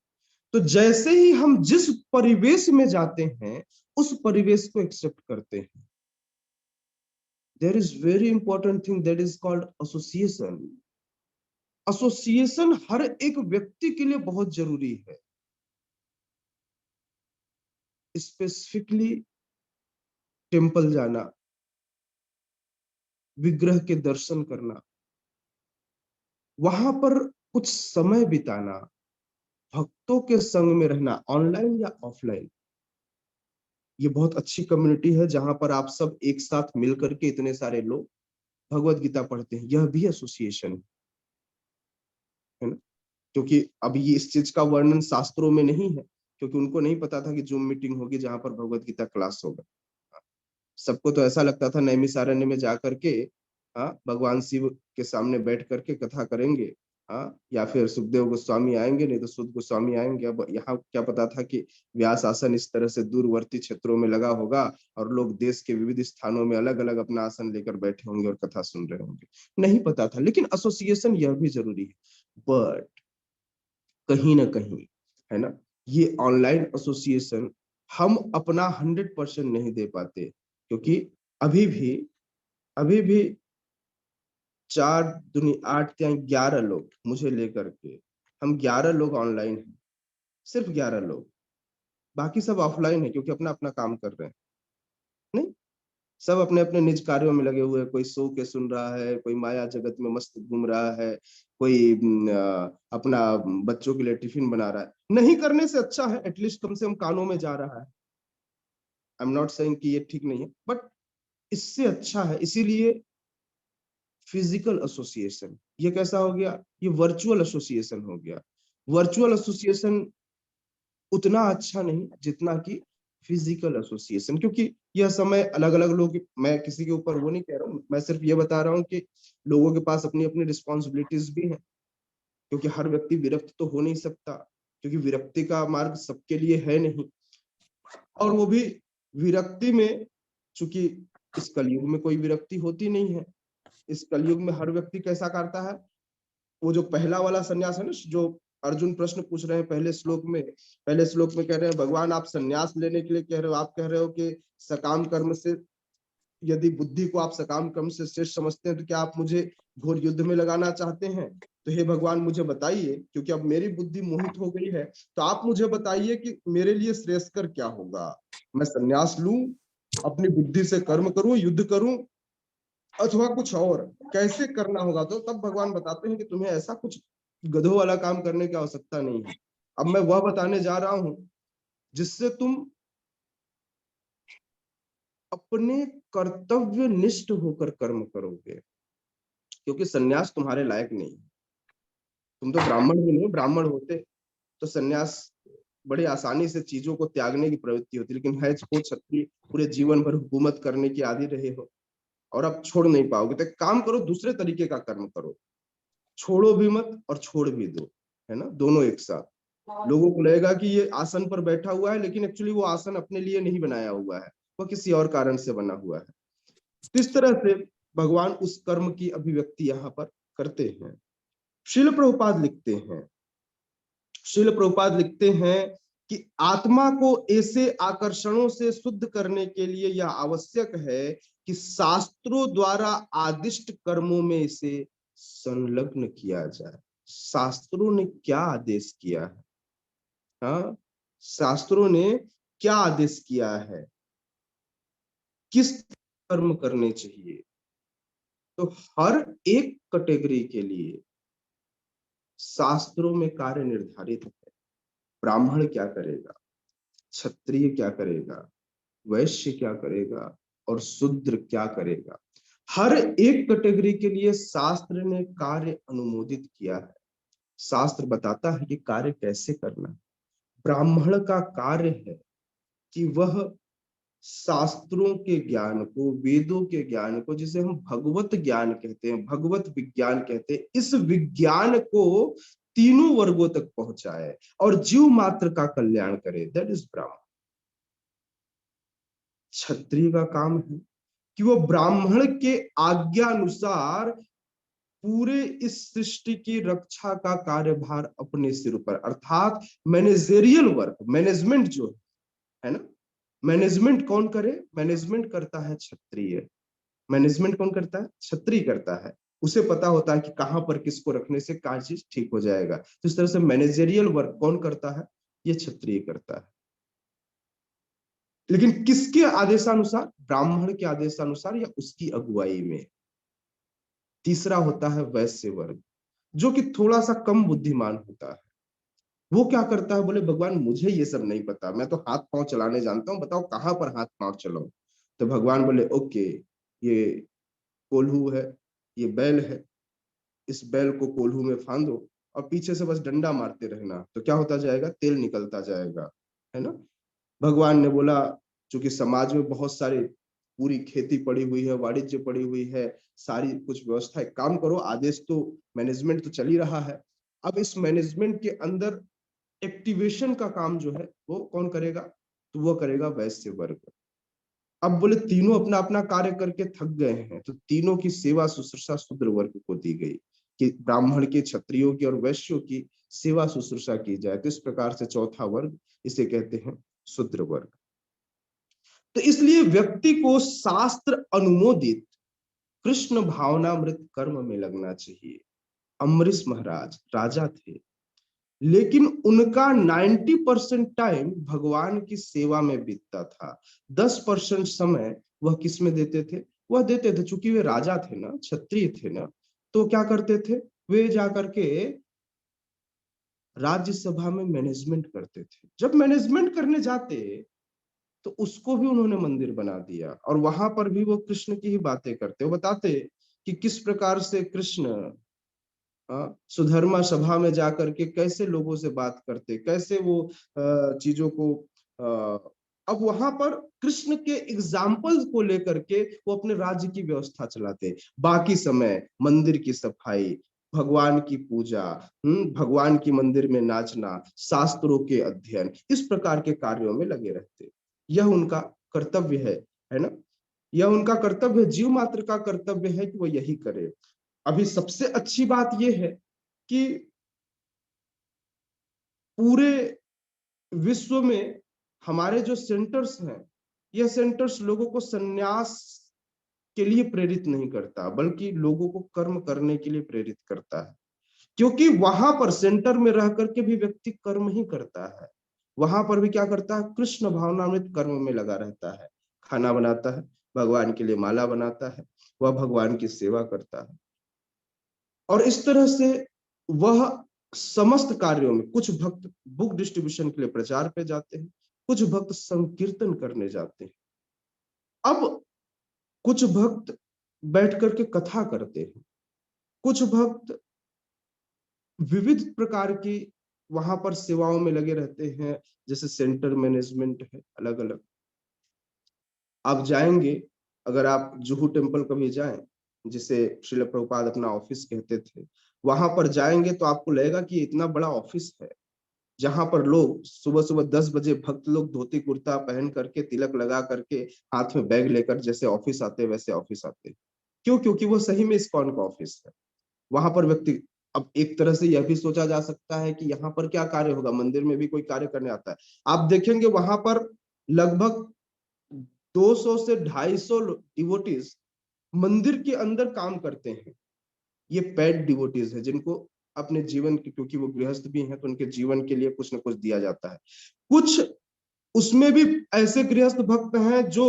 तो जैसे ही हम जिस परिवेश में जाते हैं उस परिवेश को एक्सेप्ट करते हैं। There is very important thing that is called association. Association हर एक व्यक्ति के लिए बहुत जरूरी है। स्पेसिफिकली टेम्पल जाना, विग्रह के दर्शन करना, वहां पर कुछ समय बिताना, भक्तों के संग में रहना, ऑनलाइन या ऑफलाइन। ये बहुत अच्छी कम्युनिटी है जहां पर आप सब एक साथ मिल करके इतने सारे लोग भगवत गीता पढ़ते हैं। यह भी एसोसिएशन है ना। क्योंकि अब ये इस चीज का वर्णन शास्त्रों में नहीं है, क्योंकि उनको नहीं पता था कि जूम मीटिंग होगी जहां पर भगवत गीता क्लास होगा। सबको तो ऐसा लगता था नैमिषारण्य में जाकर के, हाँ, भगवान शिव के सामने बैठ करके कथा करेंगे, हाँ, या फिर सुखदेव गोस्वामी आएंगे, नहीं तो सुध गोस्वामी आएंगे। अब यहाँ क्या पता था कि व्यास आसन इस तरह से दूरवर्ती क्षेत्रों में लगा होगा और लोग देश के विविध स्थानों में अलग अलग अपना आसन लेकर बैठे होंगे और कथा सुन रहे होंगे। नहीं पता था, लेकिन एसोसिएशन यह भी जरूरी है। बट कहीं ना कहीं, है ना, ये ऑनलाइन एसोसिएशन हम अपना 100% नहीं दे पाते, क्योंकि अभी भी अभी भी 4 दुनी 8 या 11 लोग मुझे लेकर के, हम 11 लोग ऑनलाइन हैं, सिर्फ 11 लोग। बाकी सब ऑफलाइन है, क्योंकि अपना अपना काम कर रहे हैं। नहीं, सब अपने अपने निज कार्यों में लगे हुए हैं। कोई सो के सुन रहा है, कोई माया जगत में मस्त घूम रहा है, कोई अपना बच्चों के लिए टिफिन बना रहा है। नहीं करने से अच्छा है, एटलीस्ट कम से कम कानों में जा रहा है। आई एम नॉट सेइंग कि ये ठीक नहीं है, बट इससे अच्छा है। इसीलिए फिजिकल एसोसिएशन, ये कैसा हो गया? ये वर्चुअल एसोसिएशन हो गया। वर्चुअल एसोसिएशन उतना अच्छा नहीं जितना कि फिजिकल एसोसिएशन, क्योंकि यह समय अलग अलग लोग, मैं किसी के ऊपर वो नहीं कह रहा हूँ, मैं सिर्फ ये बता रहा हूँ कि लोगों के पास अपनी अपनी रिस्पॉन्सिबिलिटीज भी हैं। क्योंकि हर व्यक्ति विरक्त तो हो नहीं सकता, क्योंकि विरक्ति का मार्ग सबके लिए है नहीं। और वो भी विरक्ति में, चूंकि इस कलयुग में कोई विरक्ति होती नहीं है। इस कलयुग में हर व्यक्ति कैसा करता है? वो जो पहला वाला सन्यास है ना, जो अर्जुन प्रश्न पूछ रहे हैं पहले श्लोक में कह रहे हैं, भगवान आप सन्यास लेने के लिए कह रहे हो, आप कह रहे हो कि सकाम कर्म से, यदि बुद्धि को आप सकाम कर्म से श्रेष्ठ समझते हैं तो क्या आप मुझे घोर युद्ध में लगाना चाहते हैं? तो हे भगवान मुझे बताइए, क्योंकि अब मेरी बुद्धि मोहित हो गई है, तो आप मुझे बताइए कि मेरे लिए श्रेष्ठकर क्या होगा। मैं सन्यास लूं, अपनी बुद्धि से कर्म करूं, युद्ध करूं, अथवा कुछ और कैसे करना होगा? तो तब भगवान बताते हैं कि तुम्हें ऐसा कुछ गधों वाला काम करने की आवश्यकता नहीं है। अब मैं वह बताने जा रहा हूं जिससे तुम अपने कर्तव्य निष्ठ होकर कर्म करोगे, क्योंकि सन्यास तुम्हारे लायक नहीं है। तुम तो ब्राह्मण भी नहीं, ब्राह्मण होते तो सन्यास बड़ी आसानी से चीजों को त्यागने की प्रवृत्ति होती, लेकिन है को क्षत्रिय, पूरे जीवन भर हुकूमत करने की आदि रहे हो और अब छोड़ नहीं पाओगे। तो एक काम करो, दूसरे तरीके का कर्म करो, छोड़ो भी मत और छोड़ भी दो, है ना, दोनों एक साथ। लोगों को लगेगा कि ये आसन पर बैठा हुआ है, लेकिन एक्चुअली वो आसन अपने लिए नहीं बनाया हुआ है, वो किसी और कारण से बना हुआ है। तो इस तरह से भगवान उस कर्म की अभिव्यक्ति यहाँ पर करते हैं। श्रील प्रभुपाद लिखते हैं, श्रील प्रभुपाद लिखते हैं कि आत्मा को ऐसे आकर्षणों से शुद्ध करने के लिए यह आवश्यक है कि शास्त्रों द्वारा आदिष्ट कर्मों में इसे संलग्न किया जाए। शास्त्रों ने क्या आदेश किया है? हाँ, शास्त्रों ने क्या आदेश किया है, किस कर्म करने चाहिए? तो हर एक कैटेगरी के लिए शास्त्रों में कार्य निर्धारित है। ब्राह्मण क्या करेगा, क्षत्रिय क्या करेगा, वैश्य क्या करेगा और शूद्र क्या करेगा। हर एक कैटेगरी के लिए शास्त्र ने कार्य अनुमोदित किया है। शास्त्र बताता है कि कार्य कैसे करना है। ब्राह्मण का कार्य है कि वह शास्त्रों के ज्ञान को, वेदों के ज्ञान को, जिसे हम भगवत ज्ञान कहते हैं, भगवत विज्ञान कहते हैं, इस विज्ञान को तीनों वर्गों तक पहुंचाए और जीव मात्र का कल्याण करे। दैट इज ब्राह्मण। क्षत्रिय का काम है कि वो ब्राह्मण के आज्ञा अनुसार पूरे इस सृष्टि की रक्षा का कार्यभार अपने सिर पर, अर्थात मैनेजेरियल वर्क, मैनेजमेंट जो है ना, मैनेजमेंट कौन करे? मैनेजमेंट करता है क्षत्रिय। मैनेजमेंट कौन करता है? क्षत्रिय करता है। उसे पता होता है कि कहां पर किसको रखने से क्या चीज ठीक हो जाएगा। तो इस तरह से मैनेजेरियल वर्क कौन करता है? ये क्षत्रिय करता है। लेकिन किसके आदेशानुसार? ब्राह्मण के आदेशानुसार या उसकी अगुवाई में। तीसरा होता है वैश्य वर्ग, जो कि थोड़ा सा कम बुद्धिमान होता है। वो क्या करता है? बोले भगवान मुझे ये सब नहीं पता, मैं तो हाथ पांव चलाने जानता हूँ, बताओ कहां पर हाथ पांव चलाऊं। तो भगवान बोले ओके, ये कोल्हू है, ये बैल है, इस बैल को कोल्हू में फांदो और पीछे से बस डंडा मारते रहना, तो क्या होता जाएगा? तेल निकलता जाएगा, है ना। भगवान ने बोला, चूंकि समाज में बहुत सारी पूरी खेती पड़ी हुई है, वाणिज्य पड़ी हुई है, सारी कुछ व्यवस्था, एक काम करो, आदेश तो, मैनेजमेंट तो चल ही रहा है, अब इस मैनेजमेंट के अंदर एक्टिवेशन का काम जो है वो कौन करेगा? तो वो करेगा वैश्य वर्ग। अब बोले तीनों अपना अपना कार्य करके थक गए हैं, तो तीनों की सेवा शुश्रूषा शूद्र वर्ग को दी गई कि ब्राह्मण के, क्षत्रियों की और वैश्यों की सेवा शुश्रूषा की जाए। तो इस प्रकार से चौथा वर्ग, इसे कहते हैं शूद्र वर्ग। तो इसलिए व्यक्ति को शास्त्र अनुमोदित कृष्ण भावनामृत कर्म में लगना चाहिए। अम्बरीश महाराज राजा थे, लेकिन उनका 90% टाइम भगवान की सेवा में बीतता था। 10% समय वह किस में देते थे? वह देते थे, चूंकि वे राजा थे ना, क्षत्रिय थे ना, तो क्या करते थे? वे जाकर के राज्यसभा में मैनेजमेंट करते थे। जब मैनेजमेंट करने जाते तो उसको भी उन्होंने मंदिर बना दिया, और वहां पर भी वो कृष्ण की ही बातें करते। वो बताते कि किस प्रकार से कृष्ण सुधर्मा सभा में जाकर के कैसे लोगों से बात करते, कैसे वो चीजों को अब वहां पर कृष्ण के एग्जाम्पल्स को लेकर के वो अपने राज्य की व्यवस्था चलाते। बाकी समय मंदिर की सफाई, भगवान की पूजा, भगवान की मंदिर में नाचना, शास्त्रों के अध्ययन, इस प्रकार के कार्यों में लगे रहते। यह उनका कर्तव्य है ना। यह उनका कर्तव्य, जीव मात्र का कर्तव्य है कि वो यही करे। अभी सबसे अच्छी बात यह है कि पूरे विश्व में हमारे जो सेंटर्स हैं, यह सेंटर्स लोगों को संन्यास के लिए प्रेरित नहीं करता, बल्कि लोगों को कर्म करने के लिए प्रेरित करता है। क्योंकि वहां पर सेंटर में रह करके भी व्यक्ति कर्म ही करता है। वहां पर भी क्या करता है? कृष्ण भावनामृत कर्म में लगा रहता है। खाना बनाता है, भगवान के लिए माला बनाता है, वह भगवान की सेवा करता है, और इस तरह से वह समस्त कार्यों में, कुछ भक्त बुक डिस्ट्रीब्यूशन के लिए प्रचार पे जाते हैं, कुछ भक्त संकीर्तन करने जाते हैं, अब कुछ भक्त बैठ करके कथा करते हैं, कुछ भक्त विविध प्रकार की वहां पर सेवाओं में लगे रहते हैं, जैसे सेंटर मैनेजमेंट है, अलग अलग। आप जाएंगे, अगर आप जुहू टेम्पल कभी जाएं, जिसे श्रील प्रभुपाद अपना ऑफिस कहते थे, वहां पर जाएंगे तो आपको लगेगा कि इतना बड़ा ऑफिस है, जहां पर लोग सुबह सुबह 10 बजे भक्त लोग धोती कुर्ता पहन करके तिलक लगा करके हाथ में बैग लेकर जैसे ऑफिस आते वैसे ऑफिस आते। क्यों? क्योंकि वो सही में इस्कॉन का ऑफिस है। वहां पर व्यक्ति, अब एक तरह से यह भी सोचा जा सकता है कि यहाँ पर क्या कार्य होगा, मंदिर में भी कोई कार्य करने आता है। आप देखेंगे वहां पर लगभग 200 से 250 डिवोटीज मंदिर के अंदर काम करते हैं। ये पेड डिवोटीज है जिनको अपने जीवन के, क्योंकि वो गृहस्थ भी हैं तो उनके जीवन के लिए कुछ न कुछ दिया जाता है। कुछ उसमें भी ऐसे गृहस्थ भक्त हैं जो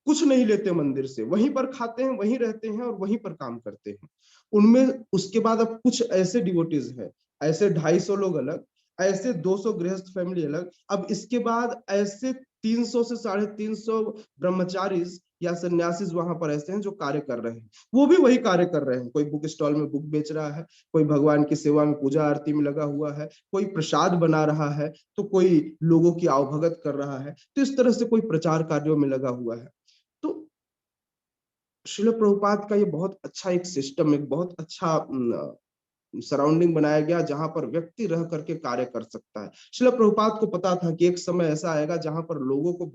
कुछ नहीं लेते मंदिर से, वहीं पर खाते हैं, वहीं रहते हैं और वहीं पर काम करते हैं। उनमें उसके बाद अब कुछ ऐसे डिवोटीज हैं, ऐसे 250 लोग अलग, ऐसे 200 गृहस्थ फैमिली अलग, अब इसके बाद ऐसे 300 से 350 ब्रह्मचारी या सन्यासीज वहां पर ऐसे हैं जो कार्य कर रहे हैं। वो भी वही कार्य कर रहे हैं, कोई बुक स्टॉल में बुक बेच रहा है, कोई भगवान की सेवा में पूजा आरती में लगा हुआ है, कोई प्रसाद बना रहा है, तो कोई लोगों की आवभगत कर रहा है, तो इस तरह से कोई प्रचार कार्यों में लगा हुआ है। तो श्रील प्रभुपाद का ये बहुत अच्छा एक सिस्टम, एक बहुत अच्छा सराउंडिंग बनाया गया जहां पर व्यक्ति रह करके कार्य कर सकता है। श्रील प्रभुपाद को पता था कि एक समय ऐसा आएगा जहां पर लोगों को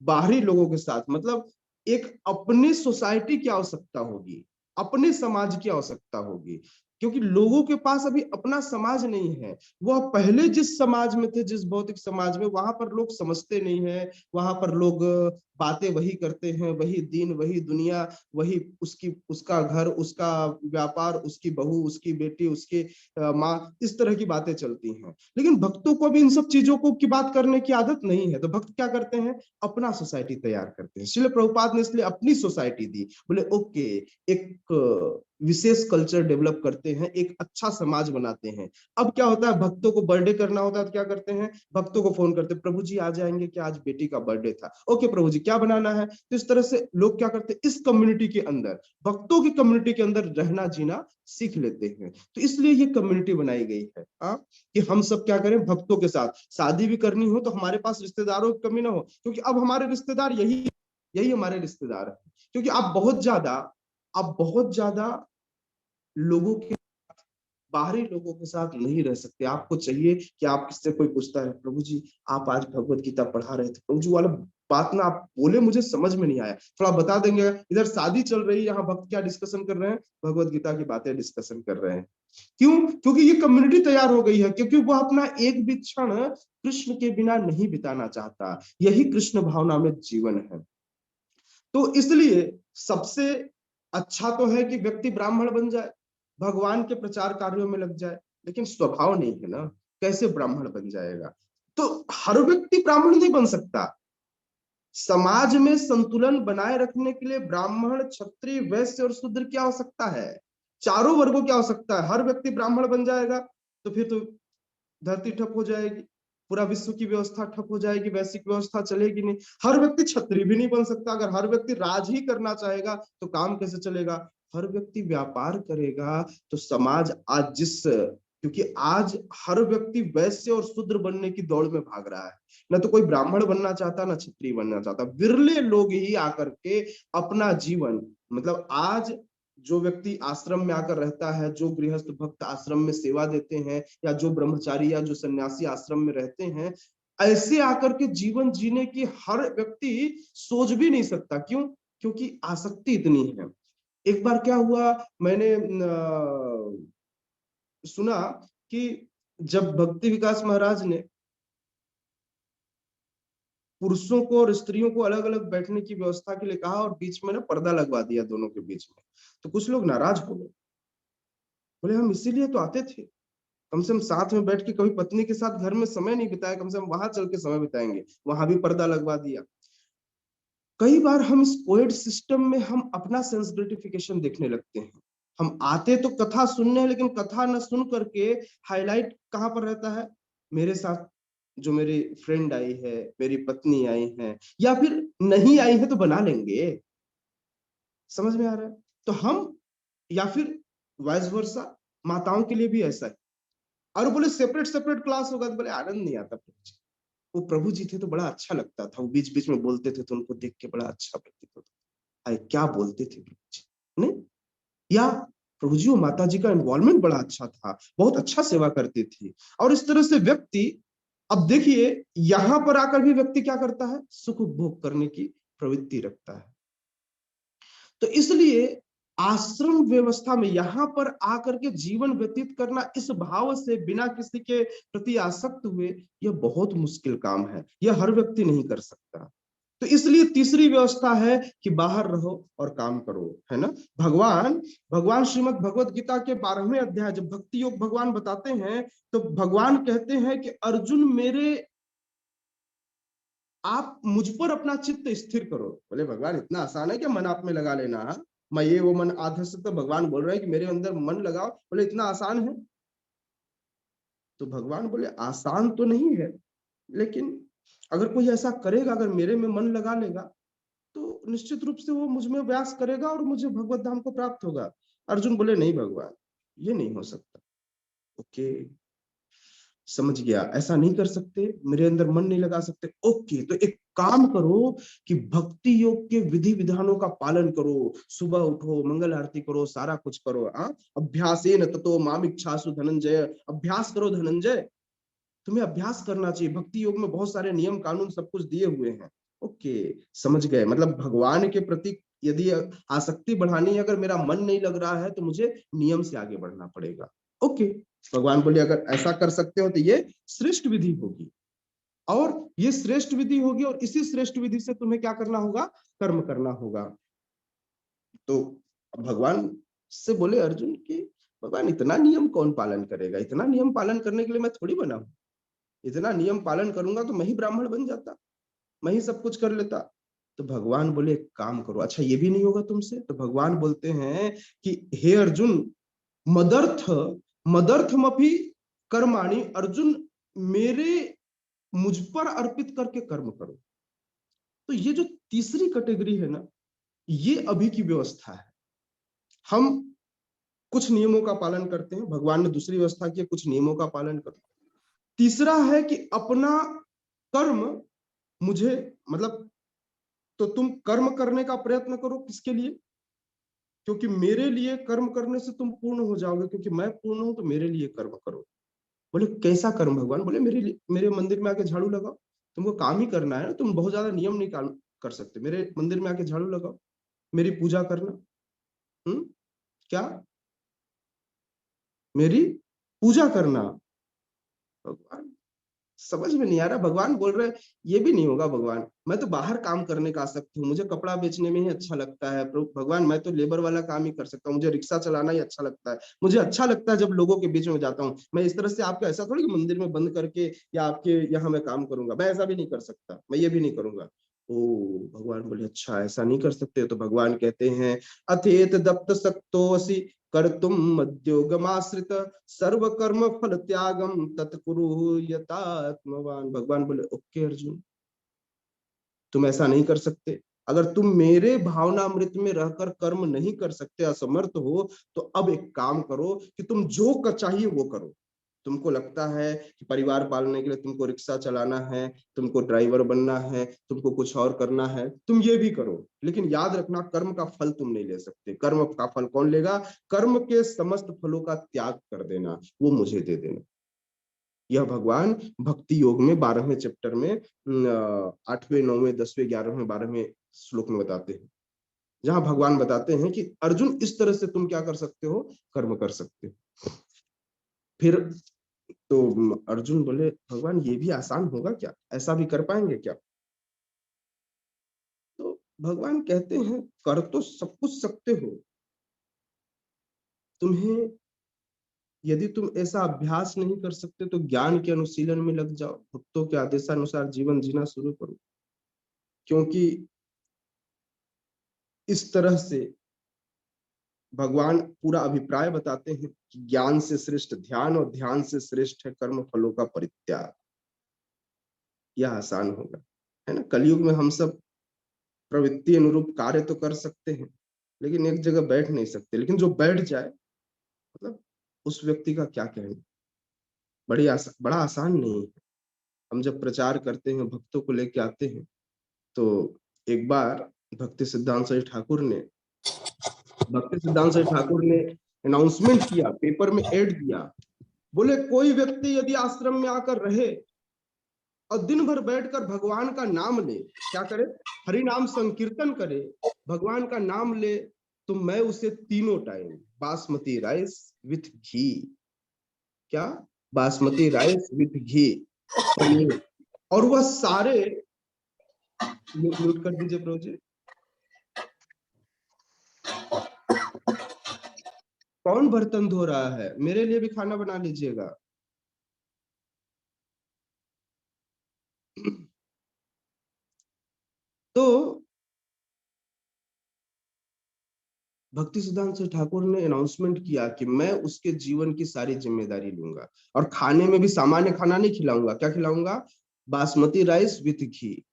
बाहरी लोगों के साथ, मतलब एक अपनी सोसाइटी की आवश्यकता होगी, अपने समाज की आवश्यकता होगी, क्योंकि लोगों के पास अभी अपना समाज नहीं है। वह पहले जिस समाज में थे, जिस भौतिक समाज में, वहां पर लोग समझते नहीं है, वहां पर लोग बातें वही करते हैं, वही दिन वही दुनिया, वही उसकी उसका घर, उसका व्यापार, उसकी बहू, उसकी बेटी, उसकी माँ, इस तरह की बातें चलती हैं। लेकिन भक्तों को भी इन सब चीजों को की बात करने की आदत नहीं है, तो भक्त क्या करते हैं, अपना सोसाइटी तैयार करते हैं। श्रील प्रभुपाद ने इसलिए अपनी सोसाइटी दी, बोले ओके, एक विशेष कल्चर डेवलप करते हैं, एक अच्छा समाज बनाते हैं। अब क्या होता है, भक्तों को बर्थडे करना होता है तो क्या करते हैं, भक्तों को फोन करते हैं, प्रभु जी आ जाएंगे क्या, आज बेटी का बर्थडे था, ओके प्रभु जी क्या बनाना है। तो इस तरह से लोग क्या करते हैं, इस कम्युनिटी के अंदर, भक्तों की कम्युनिटी के अंदर रहना जीना सीख लेते हैं। तो इसलिए ये कम्युनिटी बनाई गई है कि हम सब क्या करें, भक्तों के साथ शादी भी करनी हो तो हमारे पास रिश्तेदारों की कमी ना हो, क्योंकि अब हमारे रिश्तेदार यही यही हमारे रिश्तेदार है। क्योंकि आप बहुत ज्यादा लोगों के, बाहरी लोगों के साथ नहीं रह सकते। आपको चाहिए कि आप किससे, कोई पूछता है प्रभु जी आप आज भगवत गीता पढ़ा रहे थे, प्रभु जी वाला बात ना आप बोले मुझे समझ में नहीं आया, थोड़ा बता देंगे। इधर शादी चल रही है, यहाँ भक्त क्या डिस्कशन कर रहे हैं, भगवत गीता की बातें डिस्कशन कर रहे हैं। क्यों? क्योंकि ये कम्युनिटी तैयार हो गई है, क्योंकि वह अपना एक भी क्षण कृष्ण के बिना नहीं बिताना चाहता। यही कृष्ण भावना में जीवन है। तो इसलिए सबसे अच्छा तो है कि व्यक्ति ब्राह्मण बन जाए, भगवान के प्रचार कार्यों में लग जाए, लेकिन स्वभाव नहीं है ना, कैसे ब्राह्मण बन जाएगा। तो हर व्यक्ति ब्राह्मण नहीं बन सकता। समाज में संतुलन बनाए रखने के लिए ब्राह्मण, क्षत्रिय, वैश्य और शूद्र की आवश्यकता है, चारों वर्गों की आवश्यकता है। हर व्यक्ति ब्राह्मण बन जाएगा तो फिर तो धरती ठप हो जाएगी, पूरा विश्व की व्यवस्था ठप हो जाएगी, वैश्विक व्यवस्था चलेगी नहीं। हर व्यक्ति छत्री भी नहीं बन सकता। अगर हर व्यक्ति राज ही करना चाहेगा तो काम कैसे चलेगा। हर व्यक्ति व्यापार करेगा तो समाज आज क्योंकि आज हर व्यक्ति वैश्य और शूद्र बनने की दौड़ में भाग रहा है, ना तो कोई ब्राह्मण बनना चाहता, ना क्षत्रिय बनना चाहता। विरले लोग ही आकर के अपना जीवन, मतलब आज जो व्यक्ति आश्रम में आकर रहता है, जो गृहस्थ भक्त आश्रम में सेवा देते हैं, या जो ब्रह्मचारी या जो सन्यासी आश्रम में रहते हैं, ऐसे आकर के जीवन जीने की हर व्यक्ति सोच भी नहीं सकता। क्यों? क्योंकि आसक्ति इतनी है। एक बार क्या हुआ, मैंने सुना कि जब भक्ति विकास महाराज ने पुरुषों को और स्त्रियों को अलग अलग बैठने की व्यवस्था के लिए कहा और बीच में ना पर्दा लगवा दिया दोनों के बीच में, तो कुछ लोग नाराज हो गए। बोले हम इसीलिए तो आते थे, कम से कम साथ में बैठ के कभी पत्नी के साथ घर में समय नहीं बिताया, कम से कम वहां चल के समय बिताएंगे, वहां भी पर्दा लगवा दिया। कई बार हम इस कोएड सिस्टम में हम अपना सेल्फ ग्रेटिफिकेशन देखने लगते हैं। हम आते तो कथा सुनने, लेकिन कथा न सुन करके हाईलाइट कहाँ पर रहता है, मेरे साथ जो मेरी फ्रेंड आई है, मेरी पत्नी आई है, या फिर नहीं आई है तो बना लेंगे। समझ में आ रहा है? तो हम, या फिर वाइस वर्सा, माताओं के लिए भी ऐसा है। और बोले सेपरेट सेपरेट क्लास होगा तो बोले आनंद नहीं आता प्रभु जी। वो प्रभु जी थे तो बड़ा अच्छा लगता था, वो बीच बीच में बोलते थे तो उनको देख के बड़ा अच्छा प्रतीत होता था। अरे क्या बोलते थे प्रभु जी, नहीं? या प्रभु जी, वो माता जी का इन्वॉल्वमेंट बड़ा अच्छा था, बहुत अच्छा सेवा करती थी। और इस तरह से व्यक्ति, अब देखिए यहां पर आकर भी व्यक्ति क्या करता है, सुख उपभोग करने की प्रवृत्ति रखता है। तो इसलिए आश्रम व्यवस्था में यहां पर आकर के जीवन व्यतीत करना इस भाव से, बिना किसी के प्रति आसक्त हुए, यह बहुत मुश्किल काम है, यह हर व्यक्ति नहीं कर सकता। तो इसलिए तीसरी व्यवस्था है कि बाहर रहो और काम करो, है ना। भगवान भगवान श्रीमद् भगवत गीता के 12वें अध्याय जब भक्ति योग भगवान बताते हैं, तो भगवान कहते हैं कि अर्जुन मेरे, आप मुझ पर अपना चित्त स्थिर करो। बोले भगवान इतना आसान है क्या मन आप में लगा लेना? हाँ, मैं ये वो मन आधा से, तो भगवान बोल रहे हैं कि मेरे अंदर मन लगाओ। बोले इतना आसान है? तो भगवान बोले आसान तो नहीं है, लेकिन अगर कोई ऐसा करेगा, अगर मेरे में मन लगा लेगा, तो निश्चित रूप से वो मुझ में व्यास करेगा और मुझे भगवत धाम को प्राप्त होगा। अर्जुन बोले नहीं भगवान, ये नहीं हो सकता। ओके, समझ गया, ऐसा नहीं कर सकते, मेरे अंदर मन नहीं लगा सकते। ओके, तो एक काम करो कि भक्ति योग के विधि विधानों का पालन करो, सुबह उठो, मंगल आरती करो, सारा कुछ करो। अभ्यासेन ततो माम इच्छासु धनंजय, अभ्यास करो धनंजय, तुम्हें अभ्यास करना चाहिए। भक्ति योग में बहुत सारे नियम कानून सब कुछ दिए हुए हैं। ओके, समझ गए। मतलब भगवान के प्रति यदि आसक्ति बढ़ानी है, अगर मेरा मन नहीं लग रहा है, तो मुझे नियम से आगे बढ़ना पड़ेगा। ओके, भगवान बोले अगर ऐसा कर सकते हो तो ये श्रेष्ठ विधि होगी, और ये श्रेष्ठ विधि होगी, और इसी श्रेष्ठ विधि से तुम्हें क्या करना होगा, कर्म करना होगा। तो भगवान से बोले अर्जुन कि भगवान इतना नियम कौन पालन करेगा, इतना नियम पालन करने के लिए मैं थोड़ी बना हूं, इतना नियम पालन करूंगा तो मैं ही ब्राह्मण बन जाता, मैं ही सब कुछ कर लेता। तो भगवान बोले एक काम करो, अच्छा ये भी नहीं होगा तुमसे? तो भगवान बोलते हैं कि हे अर्जुन, मदर्थ मदर्थमपि कर्माणि, अर्जुन मेरे, मुझ पर अर्पित करके कर्म करो। तो ये जो तीसरी कैटेगरी है ना, ये अभी की व्यवस्था है। हम कुछ नियमों का पालन करते हैं, भगवान ने दूसरी व्यवस्था की कुछ नियमों का पालन करो। तीसरा है कि अपना कर्म मुझे, मतलब, तो तुम कर्म करने का प्रयत्न करो, किसके लिए? क्योंकि मेरे लिए कर्म करने से तुम पूर्ण हो जाओगे, क्योंकि मैं पूर्ण हूं, तो मेरे लिए कर्म करो। बोले कैसा कर्म भगवान? बोले मेरे लिए, मेरे मंदिर में आके झाड़ू लगाओ, तुमको काम ही करना है ना, तुम बहुत ज्यादा नियम नहीं कर सकते, मेरे मंदिर में आके झाड़ू लगाओ, मेरी पूजा करना। क्या? मेरी पूजा करना। भगवान समझ में नहीं आ रहा, भगवान बोल रहे ये भी नहीं होगा भगवान, मैं तो बाहर काम करने का आसक्त हूँ, मुझे कपड़ा बेचने में ही अच्छा लगता है भगवान, मैं तो लेबर वाला काम ही कर सकता हूँ, मुझे रिक्शा चलाना ही अच्छा लगता है, मुझे अच्छा लगता है जब लोगों के बीच में जाता हूँ। मैं इस तरह से आपको ऐसा थोड़ी कि मंदिर में बंद करके या आपके यहाँ मैं काम करूंगा, मैं ऐसा भी नहीं कर सकता, मैं ये भी नहीं करूंगा। ओ, भगवान बोले अच्छा ऐसा नहीं कर सकते? तो भगवान कहते हैं अथेत दत्त सक्तोऽसि कर्तुम मद्योगमाश्रित सर्व कर्म फल त्यागम तत्कुरु यतात्मवान। भगवान बोले ओके अर्जुन, तुम ऐसा नहीं कर सकते, अगर तुम मेरे भावनामृत में रहकर कर्म नहीं कर सकते, असमर्थ हो, तो अब एक काम करो कि तुम जो चाहिए वो करो। तुमको लगता है कि परिवार पालने के लिए तुमको रिक्शा चलाना है, तुमको ड्राइवर बनना है, तुमको कुछ और करना है, तुम ये भी करो, लेकिन याद रखना कर्म का फल तुम नहीं ले सकते। कर्म का फल कौन लेगा? कर्म के समस्त फलों का त्याग कर देना, वो मुझे दे देना। यह भगवान भक्ति योग में 12वें चैप्टर में 8वें 9वें 10वें 11वें 12वें श्लोक में बताते हैं, जहां भगवान बताते हैं कि अर्जुन इस तरह से तुम क्या कर सकते हो, कर्म कर सकते हो। फिर तो अर्जुन बोले भगवान ये भी आसान होगा क्या, ऐसा भी कर पाएंगे क्या? तो भगवान कहते हैं कर तो सब कुछ सकते हो, तुम्हें, यदि तुम ऐसा अभ्यास नहीं कर सकते तो ज्ञान के अनुशीलन में लग जाओ, भक्तों के आदेशानुसार जीवन जीना शुरू करो। क्योंकि इस तरह से भगवान पूरा अभिप्राय बताते हैं कि ज्ञान से श्रेष्ठ ध्यान, और ध्यान से श्रेष्ठ है कर्म फलों का परित्याग। यह आसान होगा, है ना। कलयुग में हम सब प्रवृत्ति अनुरूप कार्य तो कर सकते हैं, लेकिन एक जगह बैठ नहीं सकते। लेकिन जो बैठ जाए, मतलब उस व्यक्ति का क्या कहना, बड़ा आसान नहीं है। हम जब प्रचार करते हैं, भक्तों को लेके आते हैं, तो एक बार भक्ति सिद्धांत साई ठाकुर ने अनाउंसमेंट किया, पेपर में ऐड दिया, बोले कोई व्यक्ति यदि आश्रम में आकर रहे और दिन भर बैठकर भगवान का नाम ले, क्या करे, हरि नाम संकीर्तन करे, भगवान का नाम ले, तो मैं उसे तीनों टाइम बासमती राइस विथ घी, क्या, बासमती राइस विथ घी, पनीर, और वह सारे, म्यूट कर दीजिए प्रभु जी। कौन बर्तन धो रहा है? मेरे लिए भी खाना बना लीजिएगा। तो भक्ति सिद्धांत ठाकुर ने अनाउंसमेंट किया कि मैं उसके जीवन की सारी जिम्मेदारी लूंगा, और खाने में भी सामान्य खाना नहीं खिलाऊंगा। क्या खिलाऊंगा? बासमती राइस विथ घी,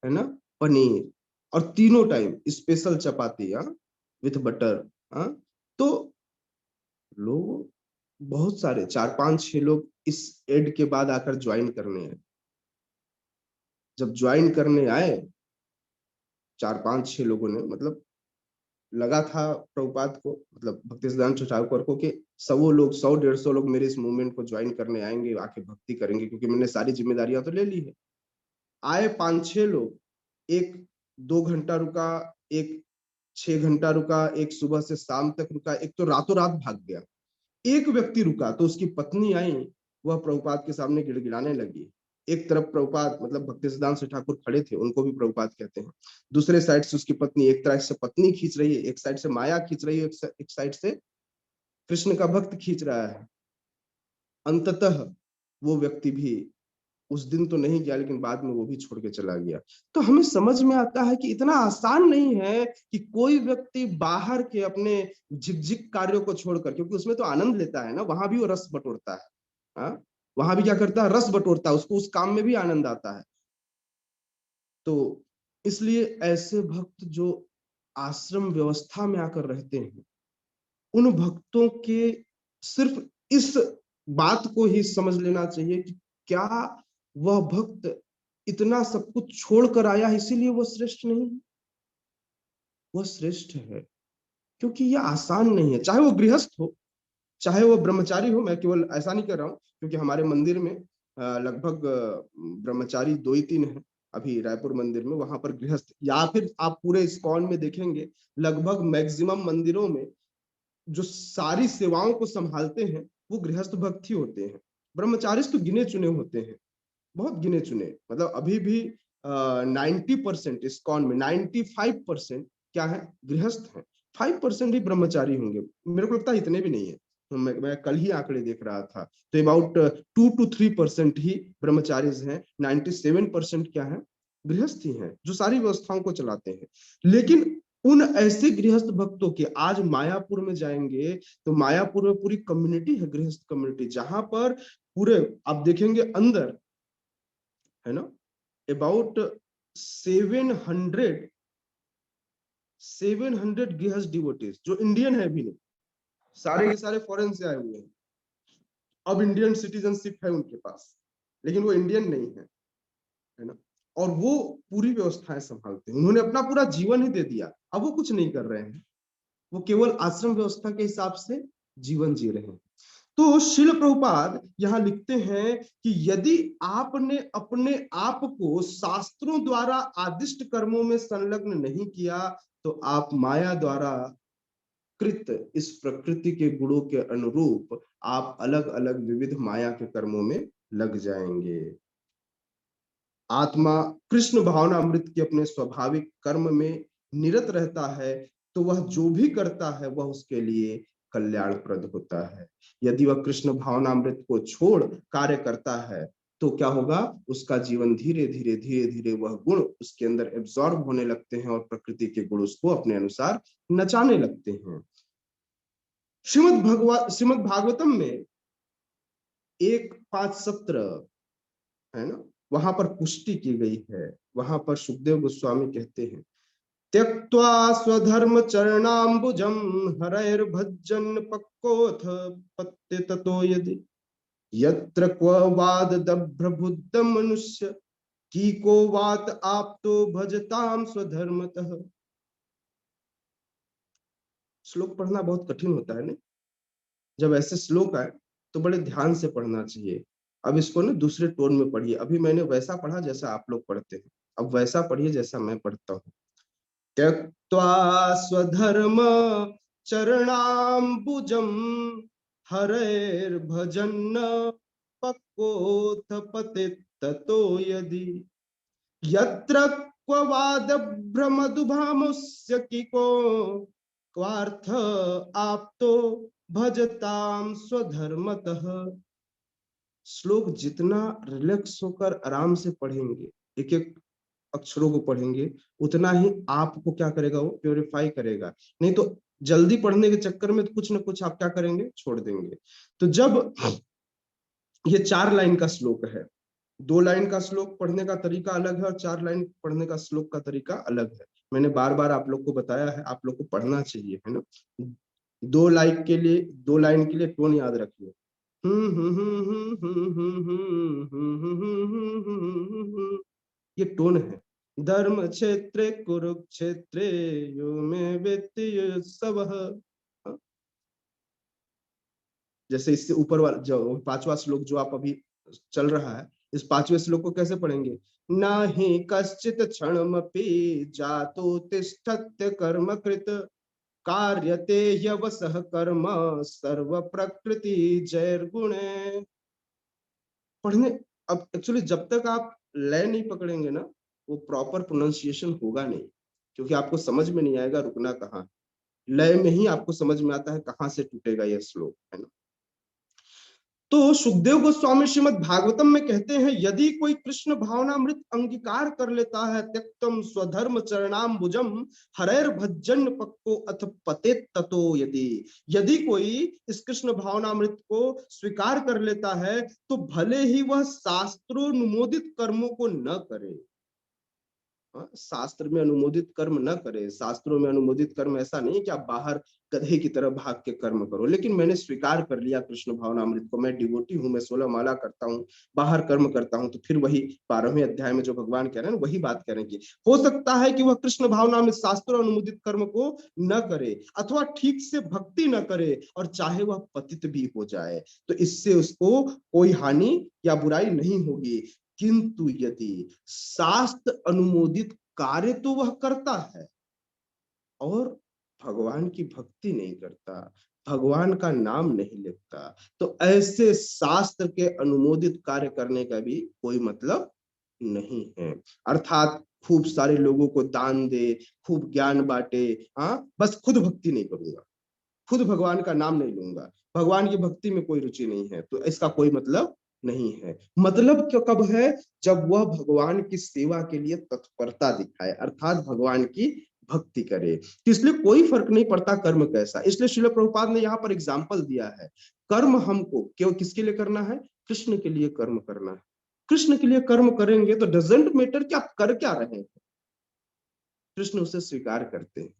है ना, पनीर, और तीनों time special chapati, with butter. हाँ, तो लोग बहुत सारे 4-5-6 लोग इस एड के बाद आकर ज्वाइन करने आए। जब ज्वाइन करने आए 4-5-6 लोगों ने, मतलब लगा था प्रभुपाद को, मतलब भक्ति सिद्धांत ठाकुर को, कि सब वो लोग 100-150 लोग मेरे इस मूवमेंट को ज्वाइन करने आएंगे, आके भक्ति करेंगे, क्योंकि मैंने सारी जिम्मेदारियां तो ले ली है। आए 5-6 लोग, एक 2 घंटा रुका, एक 6 घंटा रुका, एक सुबह से शाम तक रुका, एक तो रातों रात भाग गया। एक व्यक्ति रुका तो उसकी पत्नी आई, वह प्रभुपाद के सामने गिड़गिड़ाने लगी। एक तरफ प्रभुपाद, मतलब भक्ति सिद्धांत ठाकुर खड़े थे, उनको भी प्रभुपाद कहते हैं। दूसरे साइड से उसकी पत्नी, एक तरह से पत्नी खींच रही है, एक साइड से माया खींच रही है, एक साइड से कृष्ण का भक्त खींच रहा है। अंततः वो व्यक्ति भी उस दिन तो नहीं गया, लेकिन बाद में वो भी छोड़ के चला गया। तो हमें समझ में आता है कि इतना आसान नहीं है कि कोई व्यक्ति बाहर के अपने झिकझिक कार्यों को छोड़कर, क्योंकि उसमें तो आनंद लेता है ना, वहां भी वो रस बटोरता है। हाँ, वहां भी क्या करता है? रस बटोरता है, उसको उस काम में भी आनंद आता है। तो इसलिए ऐसे भक्त जो आश्रम व्यवस्था में आकर रहते हैं, उन भक्तों के सिर्फ इस बात को ही समझ लेना चाहिए कि क्या वह भक्त इतना सब कुछ छोड़कर आया इसीलिए वह श्रेष्ठ नहीं है? वह श्रेष्ठ है क्योंकि यह आसान नहीं है। चाहे वो गृहस्थ हो, चाहे वो ब्रह्मचारी हो, मैं केवल ऐसा नहीं कर रहा हूं, क्योंकि हमारे मंदिर में लगभग ब्रह्मचारी 2 ही 3 हैं। अभी रायपुर मंदिर में, वहां पर गृहस्थ, या फिर आप पूरे इस्कॉन में देखेंगे, लगभग मैक्सिमम मंदिरों में जो सारी सेवाओं को संभालते हैं वो गृहस्थ भक्त ही होते हैं। ब्रह्मचारी तो गिने चुने होते हैं, बहुत गिने चुने। मतलब अभी भी 90% इस्कॉन में 95% क्या है? गृहस्थ है। 5% ही ब्रह्मचारी होंगे, मेरे को लगता है इतने भी नहीं है। तो मैं कल ही आंकड़े देख रहा था, तो अबाउट 2 to 3% ही ब्रह्मचारी हैं। 97% क्या है? गृहस्थ ही हैं, जो सारी व्यवस्थाओं को चलाते हैं। लेकिन उन ऐसे गृहस्थ भक्तों के, आज मायापुर में जाएंगे तो मायापुर में पूरी कम्युनिटी है, गृहस्थ कम्युनिटी, जहां पर पूरे आप देखेंगे अंदर, है ना, अबाउट 700 गृहस्थ डिवोटीज, जो इंडियन है भी नहीं, सारे के सारे फॉरेन से आए हुए हैं। अब इंडियन सिटीजनशिप है उनके पास, लेकिन वो इंडियन नहीं है ना, और वो पूरी व्यवस्थाएं संभालते हैं। उन्होंने अपना पूरा जीवन ही दे दिया, अब वो कुछ नहीं कर रहे हैं, वो केवल आश्रम व्यवस्था के हिसाब से जीवन जी रहे हैं। तो शिल प्रभुपाद यहां लिखते हैं कि यदि आपने अपने आप को शास्त्रों द्वारा आदिष्ट कर्मों में संलग्न नहीं किया, तो आप माया द्वारा कृत इस प्रकृति के गुणों के अनुरूप आप अलग अलग विविध माया के कर्मों में लग जाएंगे। आत्मा कृष्ण भावना अमृत के अपने स्वाभाविक कर्म में निरत रहता है, तो वह जो भी करता है वह उसके लिए कल्याणप्रद होता है। यदि वह कृष्ण भावना अमृत को छोड़ कार्य करता है, तो क्या होगा? उसका जीवन धीरे धीरे धीरे धीरे वह गुण उसके अंदर एब्जॉर्ब होने लगते हैं, और प्रकृति के गुण उसको अपने अनुसार नचाने लगते हैं। श्रीमद भागवतम में 1:5-17, है ना, वहां पर पुष्टि की गई है। वहां पर सुखदेव गोस्वामी कहते हैं, त्यक्त्वा स्वधर्म चरणाम्बुजम हरैर्भज्जन् पक्कोऽथ पत्ते ततो यदि यत्र क्व वाद दभ्रबुद्ध मनुष्य की को वात आप्तो भजताम स्वधर्मतः। श्लोक पढ़ना बहुत कठिन होता है ना। जब ऐसे श्लोक आए तो बड़े ध्यान से पढ़ना चाहिए। अब इसको ना दूसरे टोन में पढ़िए। अभी मैंने वैसा पढ़ा जैसा आप लोग पढ़ते हैं, अब वैसा पढ़िए जैसा मैं पढ़ता हूँ। त्यक्त्वा स्वधर्म चरणाम्बुजं हरैर्भजन्न पक्वोऽथ पतित ततो यदि यत्र क्ववाद भ्रमदुभामुस्य किको क्वार्थ आप्तो भजताम स्वधर्मतः। श्लोक जितना रिलैक्स होकर आराम से पढ़ेंगे, एक एक अक्षरों को पढ़ेंगे, उतना ही आपको क्या करेगा, वो प्योरीफाई करेगा। नहीं तो जल्दी पढ़ने के चक्कर में तो कुछ ना कुछ आप क्या करेंगे, छोड़ देंगे। तो जब ये 4 लाइन का श्लोक है, 2 लाइन का श्लोक पढ़ने का तरीका अलग है और 4 लाइन पढ़ने का श्लोक का तरीका अलग है। मैंने बार बार आप लोग को बताया है, आप लोग को पढ़ना चाहिए, है ना। 2 लाइन के लिए, 2 लाइन के लिए टोन याद रखिए। ये टोन है। धर्म क्षेत्रे कुरुक्षेत्रे यो में वेत्ति सब। जैसे इससे ऊपर वाला जो 5वां श्लोक जो आप अभी चल रहा है, इस 5वें श्लोक को कैसे पढ़ेंगे। न ही कश्चित क्षणमपि जातो तिष्ठत्य कर्म कृत कार्यते यवसः कर्म सर्व प्रकृति जैर्गुणे। पढ़ने, अब एक्चुअली जब तक आप लय नहीं पकड़ेंगे ना, वो प्रॉपर प्रोनाउंसिएशन होगा नहीं, क्योंकि आपको समझ में नहीं आएगा रुकना कहाँ है। लय में ही आपको समझ में आता है कहाँ से टूटेगा यह श्लोक, है ना। तो सुखदेव गोस्वामी श्रीमद् भागवतम में कहते हैं, यदि कोई कृष्ण भावनामृत अंगीकार कर लेता है, त्यक्तम स्वधर्म चरणाम्बुजम हरैर भज्जन पक्को अथ पतेत ततो यदि। यदि कोई इस कृष्ण भावनामृत को स्वीकार कर लेता है तो भले ही वह शास्त्रोनुमोदित कर्मों को न करे। शास्त्र में अनुमोदित कर्म न करे। शास्त्रों में अनुमोदित कर्म ऐसा नहीं कि आप बाहर गधे की तरह भाग के कर्म करो, लेकिन मैंने स्वीकार कर लिया कृष्ण भावनामृत को, मैं डिवोटी हूं, मैं 16 माला करता हूँ, बाहर कर्म करता हूँ, तो फिर वही 12वें अध्याय में जो भगवान कह रहे हैं वही बात करेंगे। हो सकता है कि वह कृष्ण भावनामृत शास्त्र अनुमोदित कर्म को न करे अथवा ठीक से भक्ति न करे और चाहे वह पतित भी हो जाए, तो इससे उसको कोई हानि या बुराई नहीं होगी। किंतु यदि शास्त्र अनुमोदित कार्य तो वह करता है और भगवान की भक्ति नहीं करता, भगवान का नाम नहीं लेता, तो ऐसे शास्त्र के अनुमोदित कार्य करने का भी कोई मतलब नहीं है। अर्थात खूब सारे लोगों को दान दे, खूब ज्ञान बांटे, हाँ, बस खुद भक्ति नहीं करूंगा, खुद भगवान का नाम नहीं लूंगा, भगवान की भक्ति में कोई रुचि नहीं है, तो इसका कोई मतलब नहीं है। मतलब क्यों कब है, जब वह भगवान की सेवा के लिए तत्परता दिखाए, अर्थात भगवान की भक्ति करे। तो इसलिए कोई फर्क नहीं पड़ता कर्म कैसा। इसलिए श्रील प्रभुपाद ने यहाँ पर एग्जाम्पल दिया है, कर्म हमको केवल किसके लिए करना है, कृष्ण के लिए कर्म करना है। कृष्ण के लिए कर्म करेंगे तो डजेंट मैटर कि आप कर क्या रहे हैं, कृष्ण उसे स्वीकार करते हैं।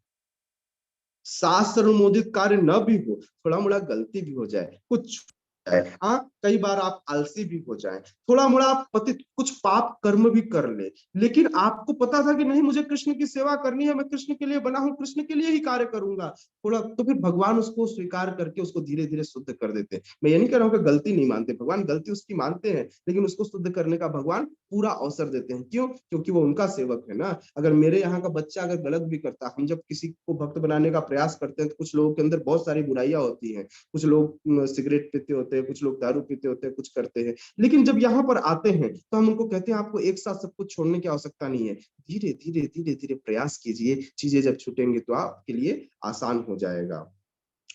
शास्त्र अनुमोदित कार्य न भी हो, थोड़ा मोड़ा गलती भी हो जाए, कुछ हाँ, कई बार आप आलसी भी हो जाएं, थोड़ा मोड़ा आप पतित कुछ पाप कर्म भी कर ले, लेकिन आपको पता था कि नहीं मुझे कृष्ण की सेवा करनी है, मैं कृष्ण के लिए बना हूं, कृष्ण के लिए ही कार्य करूंगा थोड़ा, तो फिर भगवान उसको स्वीकार करके उसको धीरे धीरे शुद्ध कर देते हैं। मैं ये नहीं कह रहा हूँ कि गलती नहीं मानते, भगवान गलती उसकी मानते हैं, लेकिन उसको शुद्ध करने का भगवान पूरा अवसर देते हैं। क्यों? क्योंकि वो उनका सेवक है ना। अगर मेरे यहाँ का बच्चा अगर गलत भी करता, हम जब किसी को भक्त बनाने का प्रयास करते हैं तो कुछ लोगों के अंदर बहुत सारी बुराइयां होती हैं, कुछ लोग सिगरेट पीते होते हैं, कुछ लोग दारू पीते होते हैं, कुछ करते हैं, लेकिन जब यहाँ पर आते हैं तो हम उनको कहते हैं आपको एक साथ सब कुछ छोड़ने की आवश्यकता नहीं है, धीरे धीरे धीरे धीरे प्रयास कीजिए, चीजें जब छूटेंगी तो आपके लिए आसान हो जाएगा।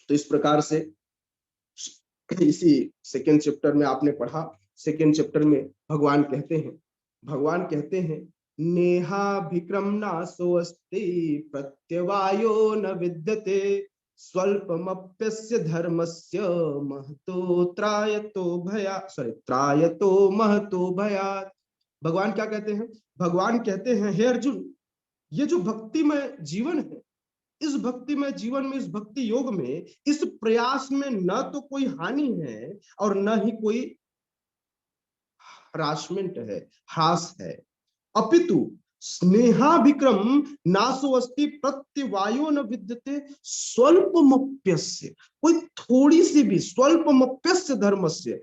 तो इस प्रकार से इसी सेकेंड चैप्टर में आपने पढ़ा, सेकेंड चैप्टर में भगवान कहते हैं नेहाभिक्रमनाशो अस्ति प्रत्यवायो न विद्यते स्वल्पमप्यस्य धर्मस्य महतो त्रायतो महतो भयात्। भगवान क्या कहते हैं, भगवान कहते हैं हे अर्जुन, ये जो भक्ति में जीवन है, इस भक्ति में जीवन में, इस भक्ति योग में, इस प्रयास में न तो कोई हानि है और न ही कोई हरासमेंट है, ह्रास है, अपितु स्नेहाभिक्रम नासो अस्ति प्रत्यवायो न विद्यते स्वल्पमप्यस्य, कोई थोड़ी सी भी, स्वल्पमप्यस्य धर्मस्य,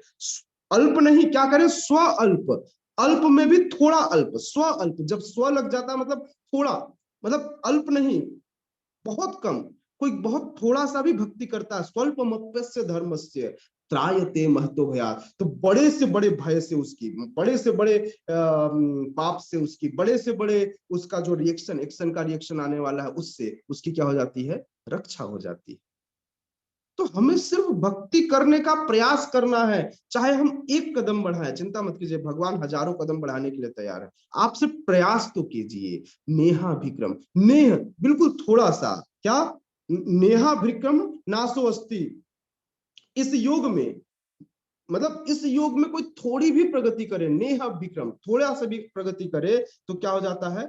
अल्प नहीं, क्या करे, स्व अल्प, अल्प में भी थोड़ा अल्प, स्व अल्प, जब स्व लग जाता है मतलब थोड़ा, मतलब अल्प नहीं, बहुत कम, कोई बहुत थोड़ा सा भी भक्ति करता है, स्वल्पमप्यस्य धर्मस्य त्रायते महतो भयात्, तो बड़े से बड़े भय से उसकी, बड़े से बड़े पाप से उसकी, बड़े से बड़े उसका जो रिएक्शन, एक्शन का रिएक्शन आने वाला है, उससे उसकी क्या हो जाती है, रक्षा हो जाती है। तो हमें सिर्फ भक्ति करने का प्रयास करना है, चाहे हम एक कदम बढ़ाएं, चिंता मत कीजिए, भगवान हजारों कदम बढ़ाने के लिए तैयार है, आप सिर्फ प्रयास तो कीजिए। नेहाभिक्रम, नेह बिल्कुल थोड़ा सा, क्या, नेहाभिक्रम नासो अस्ति, इस योग में, मतलब इस योग में कोई थोड़ी भी प्रगति करे, नेहाभिक्रम थोड़ा सा भी प्रगति करे, तो क्या हो जाता है,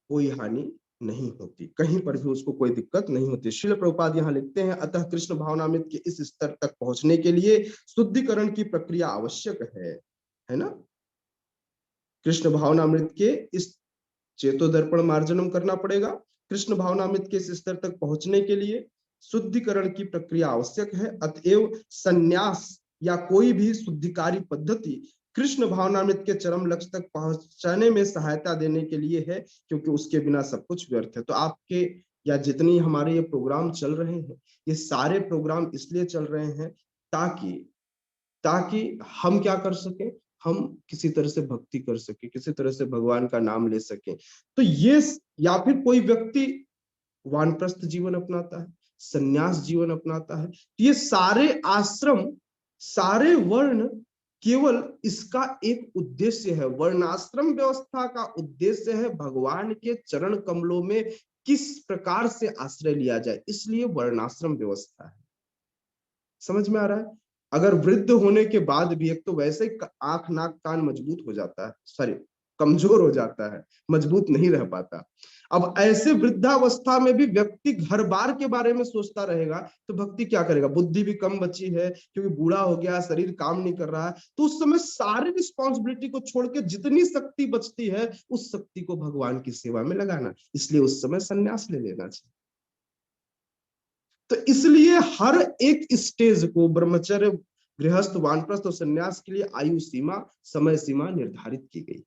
कोई हानि नहीं होती, कहीं पर भी उसको कोई दिक्कत नहीं होती। श्रील प्रभुपाद यहाँ लिखते हैं, अतः कृष्ण भावनामृत के इस स्तर तक पहुंचने के लिए शुद्धिकरण की प्रक्रिया आवश्यक है ना। कृष्ण भावनामृत के इस चेतो दर्पण मार्जनम करना पड़ेगा, कृष्ण भावनामृत के इस स्तर तक पहुंचने के लिए शुद्धिकरण की प्रक्रिया आवश्यक है। अतएव संन्यास या कोई भी शुद्धिकारी पद्धति कृष्ण भावनामृत के चरम लक्ष्य तक पहुंचाने में सहायता देने के लिए है, क्योंकि उसके बिना सब कुछ व्यर्थ है। तो आपके या जितनी हमारे ये प्रोग्राम चल रहे हैं, ये सारे प्रोग्राम इसलिए चल रहे हैं ताकि ताकि हम क्या कर सके, हम किसी तरह से भक्ति कर सके, किसी तरह से भगवान का नाम ले सके। तो ये, या फिर कोई व्यक्ति वानप्रस्थ जीवन अपनाता है, संन्यास जीवन अपनाता है, ये सारे आश्रम, सारे वर्ण केवल इसका एक उद्देश्य है, वर्णाश्रम व्यवस्था का उद्देश्य है भगवान के चरण कमलों में किस प्रकार से आश्रय लिया जाए, इसलिए वर्णाश्रम व्यवस्था है। समझ में आ रहा है। अगर वृद्ध होने के बाद भी, एक तो वैसे ही आंख नाक कान मजबूत हो जाता है, सॉरी कमजोर हो जाता है, मजबूत नहीं रह पाता, अब ऐसे वृद्धावस्था में भी व्यक्ति घर बार के बारे में सोचता रहेगा, तो भक्ति क्या करेगा, बुद्धि भी कम बची है क्योंकि बूढ़ा हो गया, शरीर काम नहीं कर रहा है, तो उस समय सारी रिस्पॉन्सिबिलिटी को छोड़ के जितनी शक्ति बचती है उस शक्ति को भगवान की सेवा में लगाना, इसलिए उस समय संन्यास ले लेना चाहिए। तो इसलिए हर एक स्टेज को ब्रह्मचर्य, गृहस्थ, वानप्रस्थ और संन्यास के लिए आयु सीमा, समय सीमा निर्धारित की गई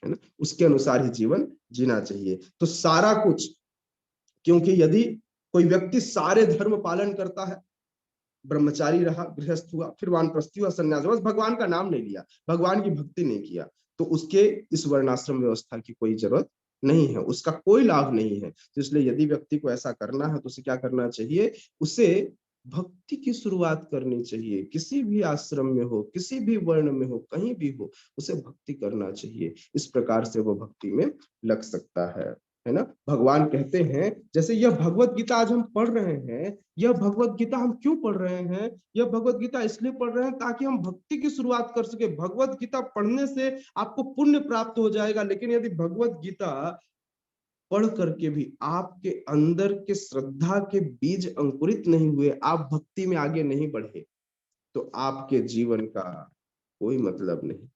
है ना, उसके अनुसार ही जीवन जीना चाहिए। तो सारा कुछ, क्योंकि यदि कोई व्यक्ति सारे धर्म पालन करता है, ब्रह्मचारी रहा, गृहस्थ हुआ, फिर वानप्रस्थी हुआ, संन्यास, बस भगवान का नाम नहीं लिया, भगवान की भक्ति नहीं किया, तो उसके इस वर्णाश्रम व्यवस्था की कोई जरूरत नहीं है, उसका कोई लाभ नहीं है। तो इसलिए यदि व्यक्ति को ऐसा करना है तो उसे क्या करना चाहिए, उसे भक्ति की शुरुआत करनी चाहिए, किसी भी आश्रम में हो, किसी भी वर्ण में हो, कहीं भी हो, उसे भक्ति करना चाहिए, इस प्रकार से वो भक्ति में लग सकता है ना। भगवान कहते हैं, जैसे यह भगवत गीता आज हम पढ़ रहे हैं, यह भगवत गीता हम क्यों पढ़ रहे हैं, यह भगवत गीता इसलिए पढ़ रहे हैं ताकि हम भक्ति की शुरुआत कर सके। भगवत गीता पढ़ने से आपको पुण्य प्राप्त हो जाएगा, लेकिन यदि भगवत गीता पढ़ करके भी आपके अंदर के श्रद्धा के बीज अंकुरित नहीं हुए, आप भक्ति में आगे नहीं बढ़े, तो आपके जीवन का कोई मतलब नहीं।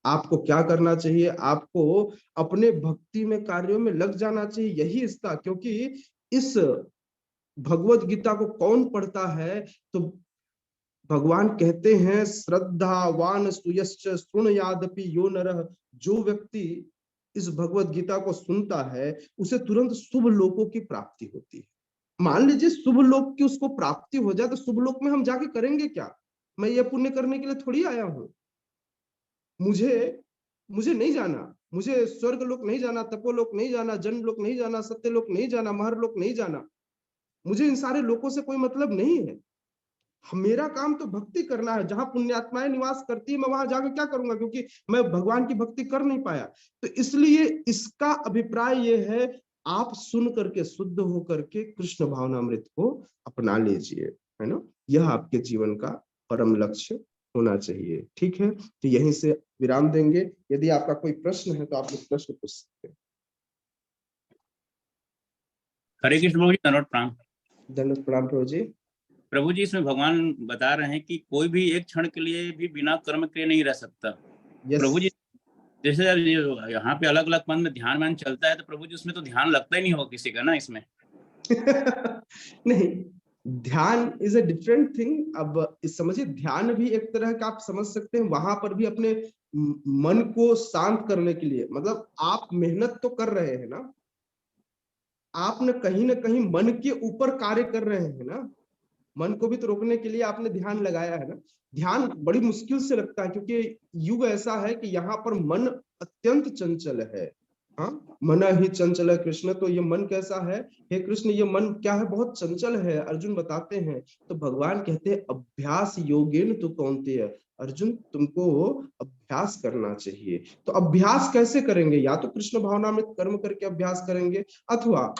आपको क्या करना चाहिए, आपको अपने भक्ति में, कार्यों में लग जाना चाहिए, यही इसका, क्योंकि इस भगवत गीता को कौन पढ़ता है, तो भगवान कहते हैं श्रद्धावान सुयश्च शृणुयादपि यो नरः, जो व्यक्ति इस भगवत गीता को सुनता है उसे तुरंत शुभ लोकों की प्राप्ति होती है। मान लीजिए शुभ लोक की उसको प्राप्ति हो जाए, तो शुभ लोक में हम जाके करेंगे क्या, मैं ये पुण्य करने के लिए थोड़ी आया हूं, मुझे मुझे नहीं जाना, मुझे स्वर्ग लोक नहीं जाना, तपोलोक नहीं जाना, जन्म लोक नहीं जाना, सत्य लोक नहीं जाना, महर लोक नहीं जाना, मुझे इन सारे लोकों से कोई मतलब नहीं है। मेरा काम तो भक्ति करना है, जहां पुण्यात्माएं निवास करती है मैं वहां जाकर क्या करूंगा, क्योंकि मैं भगवान की भक्ति कर नहीं पाया। तो इसलिए इसका अभिप्राय यह है, आप सुन करके शुद्ध होकर के कृष्ण भावनामृत को अपना लीजिए, है ना, यह आपके जीवन का परम लक्ष्य होना चाहिए। ठीक है, तो यहीं से विराम देंगे, यदि आपका कोई प्रश्न है तो आप लोग प्रश्न पूछ सकते हैं। हरे कृष्ण प्रभु जी, दंडवत प्रणाम। दंडवत प्रणाम प्रभु जी। प्रभु जी, इसमें भगवान बता रहे हैं कि कोई भी एक क्षण के लिए भी बिना कर्म के नहीं रह सकता। Yes. प्रभु जी, जैसे यार ये यहाँ पे अलग अलग पद में ध्यान चलता है, तो प्रभु जी उसमें तो ध्यान लगता ही नहीं होगा किसी का ना इसमें। नहीं, ध्यान इज अ डिफरेंट थिंग। अब इस समझिए, ध्यान भी एक तरह का आप समझ सकते हैं, वहां पर भी अपने मन को शांत करने के लिए, मतलब आप मेहनत तो कर रहे हैं ना, आप न कहीं मन के ऊपर कार्य कर रहे हैं ना, मन को भी तो रोकने के लिए आपने ध्यान लगाया है ना। ध्यान बड़ी मुश्किल से लगता है, क्योंकि युग ऐसा है कि यहाँ पर मन अत्यंत चंचल है। हाँ, मन ही चंचल है कृष्ण, तो ये मन कैसा है, हे कृष्ण, ये मन क्या है, बहुत चंचल है। अर्जुन बताते हैं, तो भगवान कहते हैं अभ्यास योगेन तु कौन्तेय, अर्जुन तुमको अभ्यास करना चाहिए। तो अभ्यास कैसे करेंगे, या तो कृष्ण भावना में कर्म करके अभ्यास करेंगे, अथवा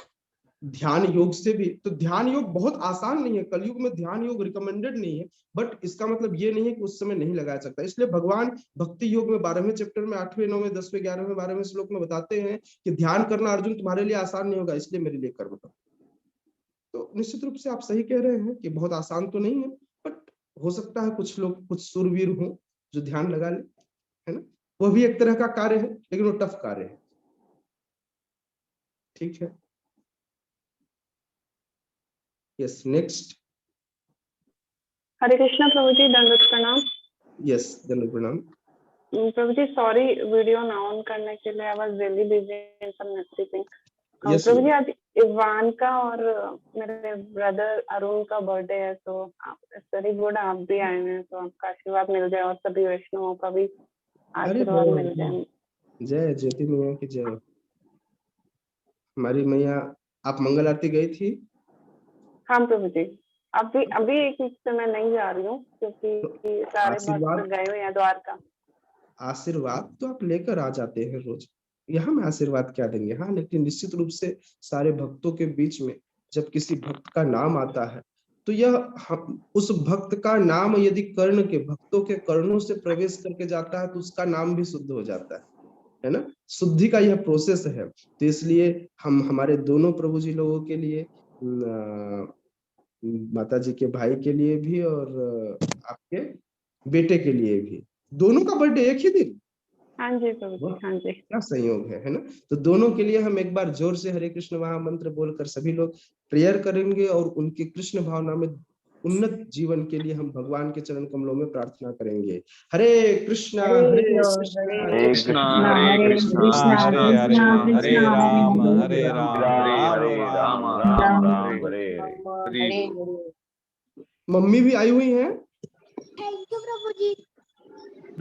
ध्यान योग से भी। तो ध्यान योग बहुत आसान नहीं है, कलयुग में ध्यान योग रिकमेंडेड नहीं है, बट इसका मतलब ये नहीं है कि उस समय नहीं लगाया सकता। इसलिए भगवान भक्ति योग में 12वें चैप्टर में 8वें 9वें 10वें 11वें 12वें श्लोक में बताते हैं कि ध्यान करना अर्जुन तुम्हारे लिए आसान नहीं होगा, इसलिए मेरे लिए कर्म करो। तो निश्चित रूप से आप सही कह रहे हैं कि बहुत आसान तो नहीं है, बट हो सकता है कुछ लोग, कुछ सुरवीर हो जो ध्यान लगा ले, है ना। वो भी एक तरह का कार्य है, लेकिन वो टफ कार्य है। ठीक है, यस, नेक्स्ट। हरे कृष्णा प्रभु जी, दंडवत प्रणाम। यस, दंडवत प्रणाम। प्रभु जी सॉरी वीडियो ना ऑन करने के लिए, I was really busy in some nothing. Yes, प्रभु जी आज इवान का और मेरे ब्रदर अरुण का बर्थडे है, तो वेरी गुड आप भी आए हैं, तो आपका आशीर्वाद मिल जाए और सभी वैष्णवों का भी आशीर्वाद मिल जाए। जय ज्योति मैया की जय। हमारी मैया, आप मंगल आरती गई थी? हाँ प्रभु जी, अभी एक वीक से मैं नहीं जा रही हूँ, क्योंकि सारे भक्त गए हुए हैं द्वारका। आशीर्वाद तो आप लेकर आ जाते हैं रोज, यहाँ में आशीर्वाद क्या देंगे। हाँ, लेकिन निश्चित रूप से सारे भक्तों के बीच में जब किसी भक्त का नाम आता है, तो यह उस भक्त का नाम यदि कर्ण के, भक्तों के कर्णों से प्रवेश करके जाता है, तो उसका नाम भी शुद्ध हो जाता है ना। शुद्धि का यह प्रोसेस है। तो इसलिए हम हमारे दोनों प्रभु जी लोगों के लिए, माता जी के भाई के लिए भी और आपके बेटे के लिए भी, दोनों का बर्थडे एक ही दिन। हाँ जी प्रभु जी, हाँ जी। क्या संयोग है ना। तो दोनों के लिए हम एक बार जोर से हरे कृष्ण महामंत्र बोलकर सभी लोग प्रेयर करेंगे, और उनके कृष्ण भावना में उन्नत जीवन के लिए हम भगवान के चरण कमलों में प्रार्थना करेंगे। हरे कृष्णा हरे कृष्णा हरे कृष्णा हरे हरे कृष्णा कृष्णा कृष्णा हरे कृष्णा हरे कृष्णा राम हरे हरे राम राम राम हरे हरे। मम्मी भी आई हुई हैं। थैंक यू प्रभु जी।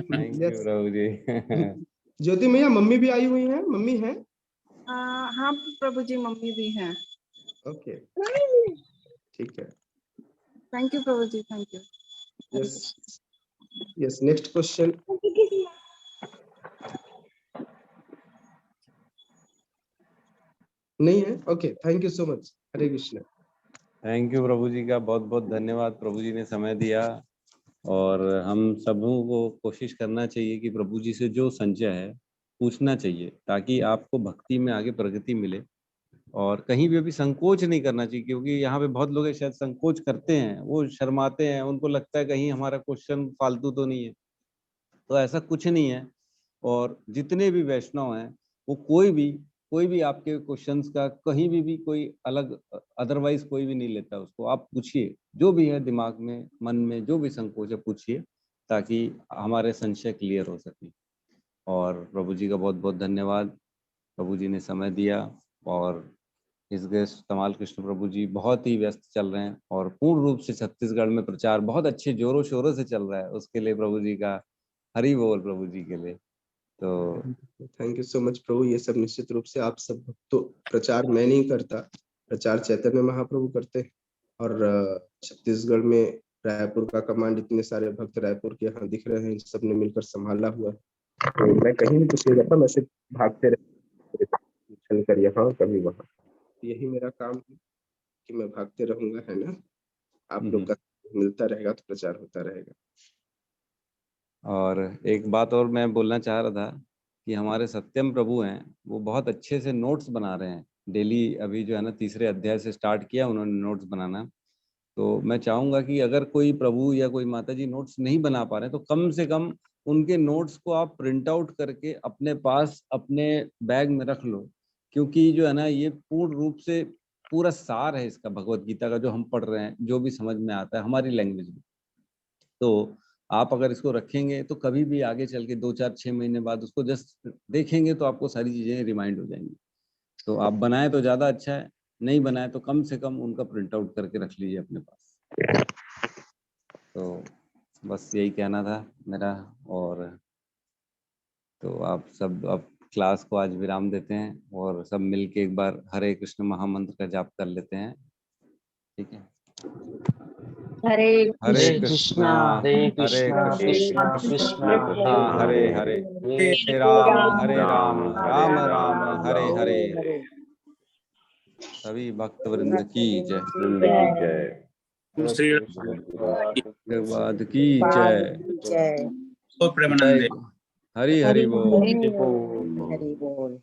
थैंक यू प्रभु जी। ज्योति मैया, मम्मी भी आई हुई हैं, मम्मी है? हाँ प्रभु जी, मम्मी भी हैं। ओके, ठीक है। थैंक यू प्रभु जी, thank you. Yes yes, next question. नहीं है? Okay, thank you so much. Hare Krishna. Thank you प्रभु जी का बहुत बहुत धन्यवाद, प्रभु जी ने समय दिया। और हम सबों को कोशिश करना चाहिए कि प्रभु जी से जो संचय है पूछना चाहिए, ताकि आपको भक्ति में आगे प्रगति मिले। और कहीं भी अभी संकोच नहीं करना चाहिए, क्योंकि यहाँ पे बहुत लोग शायद संकोच करते हैं, वो शर्माते हैं, उनको लगता है कहीं हमारा क्वेश्चन फालतू तो नहीं है। तो ऐसा कुछ नहीं है। और जितने भी वैष्णव हैं, वो कोई भी आपके क्वेश्चंस का कहीं भी कोई अलग अदरवाइज कोई भी नहीं लेता उसको। आप पूछिए, जो भी है दिमाग में मन में जो भी संकोच है पूछिए, ताकि हमारे संशय क्लियर हो सके। और प्रभु जी का बहुत बहुत धन्यवाद, प्रभु जी ने समय दिया। और इस गेस्ट कमाल कृष्ण प्रभु जी बहुत ही व्यस्त चल रहे हैं, और पूर्ण रूप से छत्तीसगढ़ में प्रचार बहुत अच्छे जोरों शोरों से चल रहा है। उसके लिए प्रभु जी का हरि बोल प्रभु जी के लिए। तो थैंक यू सो मच प्रभु। ये सब निश्चित रूप से आप सब, तो प्रचार मैं नहीं करता, प्रचार चैतन्य महाप्रभु करते हैं। और छत्तीसगढ़ में रायपुर का कमांड, इतने सारे भक्त रायपुर के यहाँ दिख रहे हैं, इन सब ने मिलकर संभाला हुआ है। तो मैं कहीं भी कुछ नहीं करता, मैं सिर्फ भागते रहते, चल कर यहाँ कभी वहाँ। यही मेरा काम है कि मैं भागते रहूंगा, है ना। आप लोग का मिलता रहेगा तो प्रचार होता रहेगा। और एक बात और मैं बोलना चाह रहा था कि हमारे सत्यम प्रभु हैं, वो बहुत अच्छे से नोट्स बना रहे हैं डेली। अभी जो है ना 3रे अध्याय से स्टार्ट किया उन्होंने नोट्स बनाना। तो मैं चाहूंगा कि अगर कोई प्रभु या कोई माता जी नोट्स नहीं बना पा रहे तो कम से कम उनके नोट्स को आप प्रिंट आउट करके अपने पास अपने बैग में रख लो, क्योंकि जो है ना ये पूर्ण रूप से पूरा सार है इसका भगवत गीता का, जो हम पढ़ रहे हैं, जो भी समझ में आता है हमारी लैंग्वेज में। तो आप अगर इसको रखेंगे तो कभी भी आगे चल के 2-4-6 महीने बाद उसको जस्ट देखेंगे तो आपको सारी चीजें रिमाइंड हो जाएंगी। तो आप बनाए तो ज्यादा अच्छा है, नहीं बनाए तो कम से कम उनका प्रिंट आउट करके रख लीजिए अपने पास। तो बस यही कहना था मेरा। और तो आप सब अब क्लास को आज विराम देते हैं और सब मिलके एक बार हरे कृष्ण महामंत्र का जाप कर लेते हैं, ठीक है? हरे कृष्णा हरे कृष्णा कृष्णा हरे हरे, हरे राम राम राम हरे हरे। सभी भक्त वृंद की जय, श्री भगवान की जय। प्रेमानंदे। हरि हरि बोल। हरि बोल।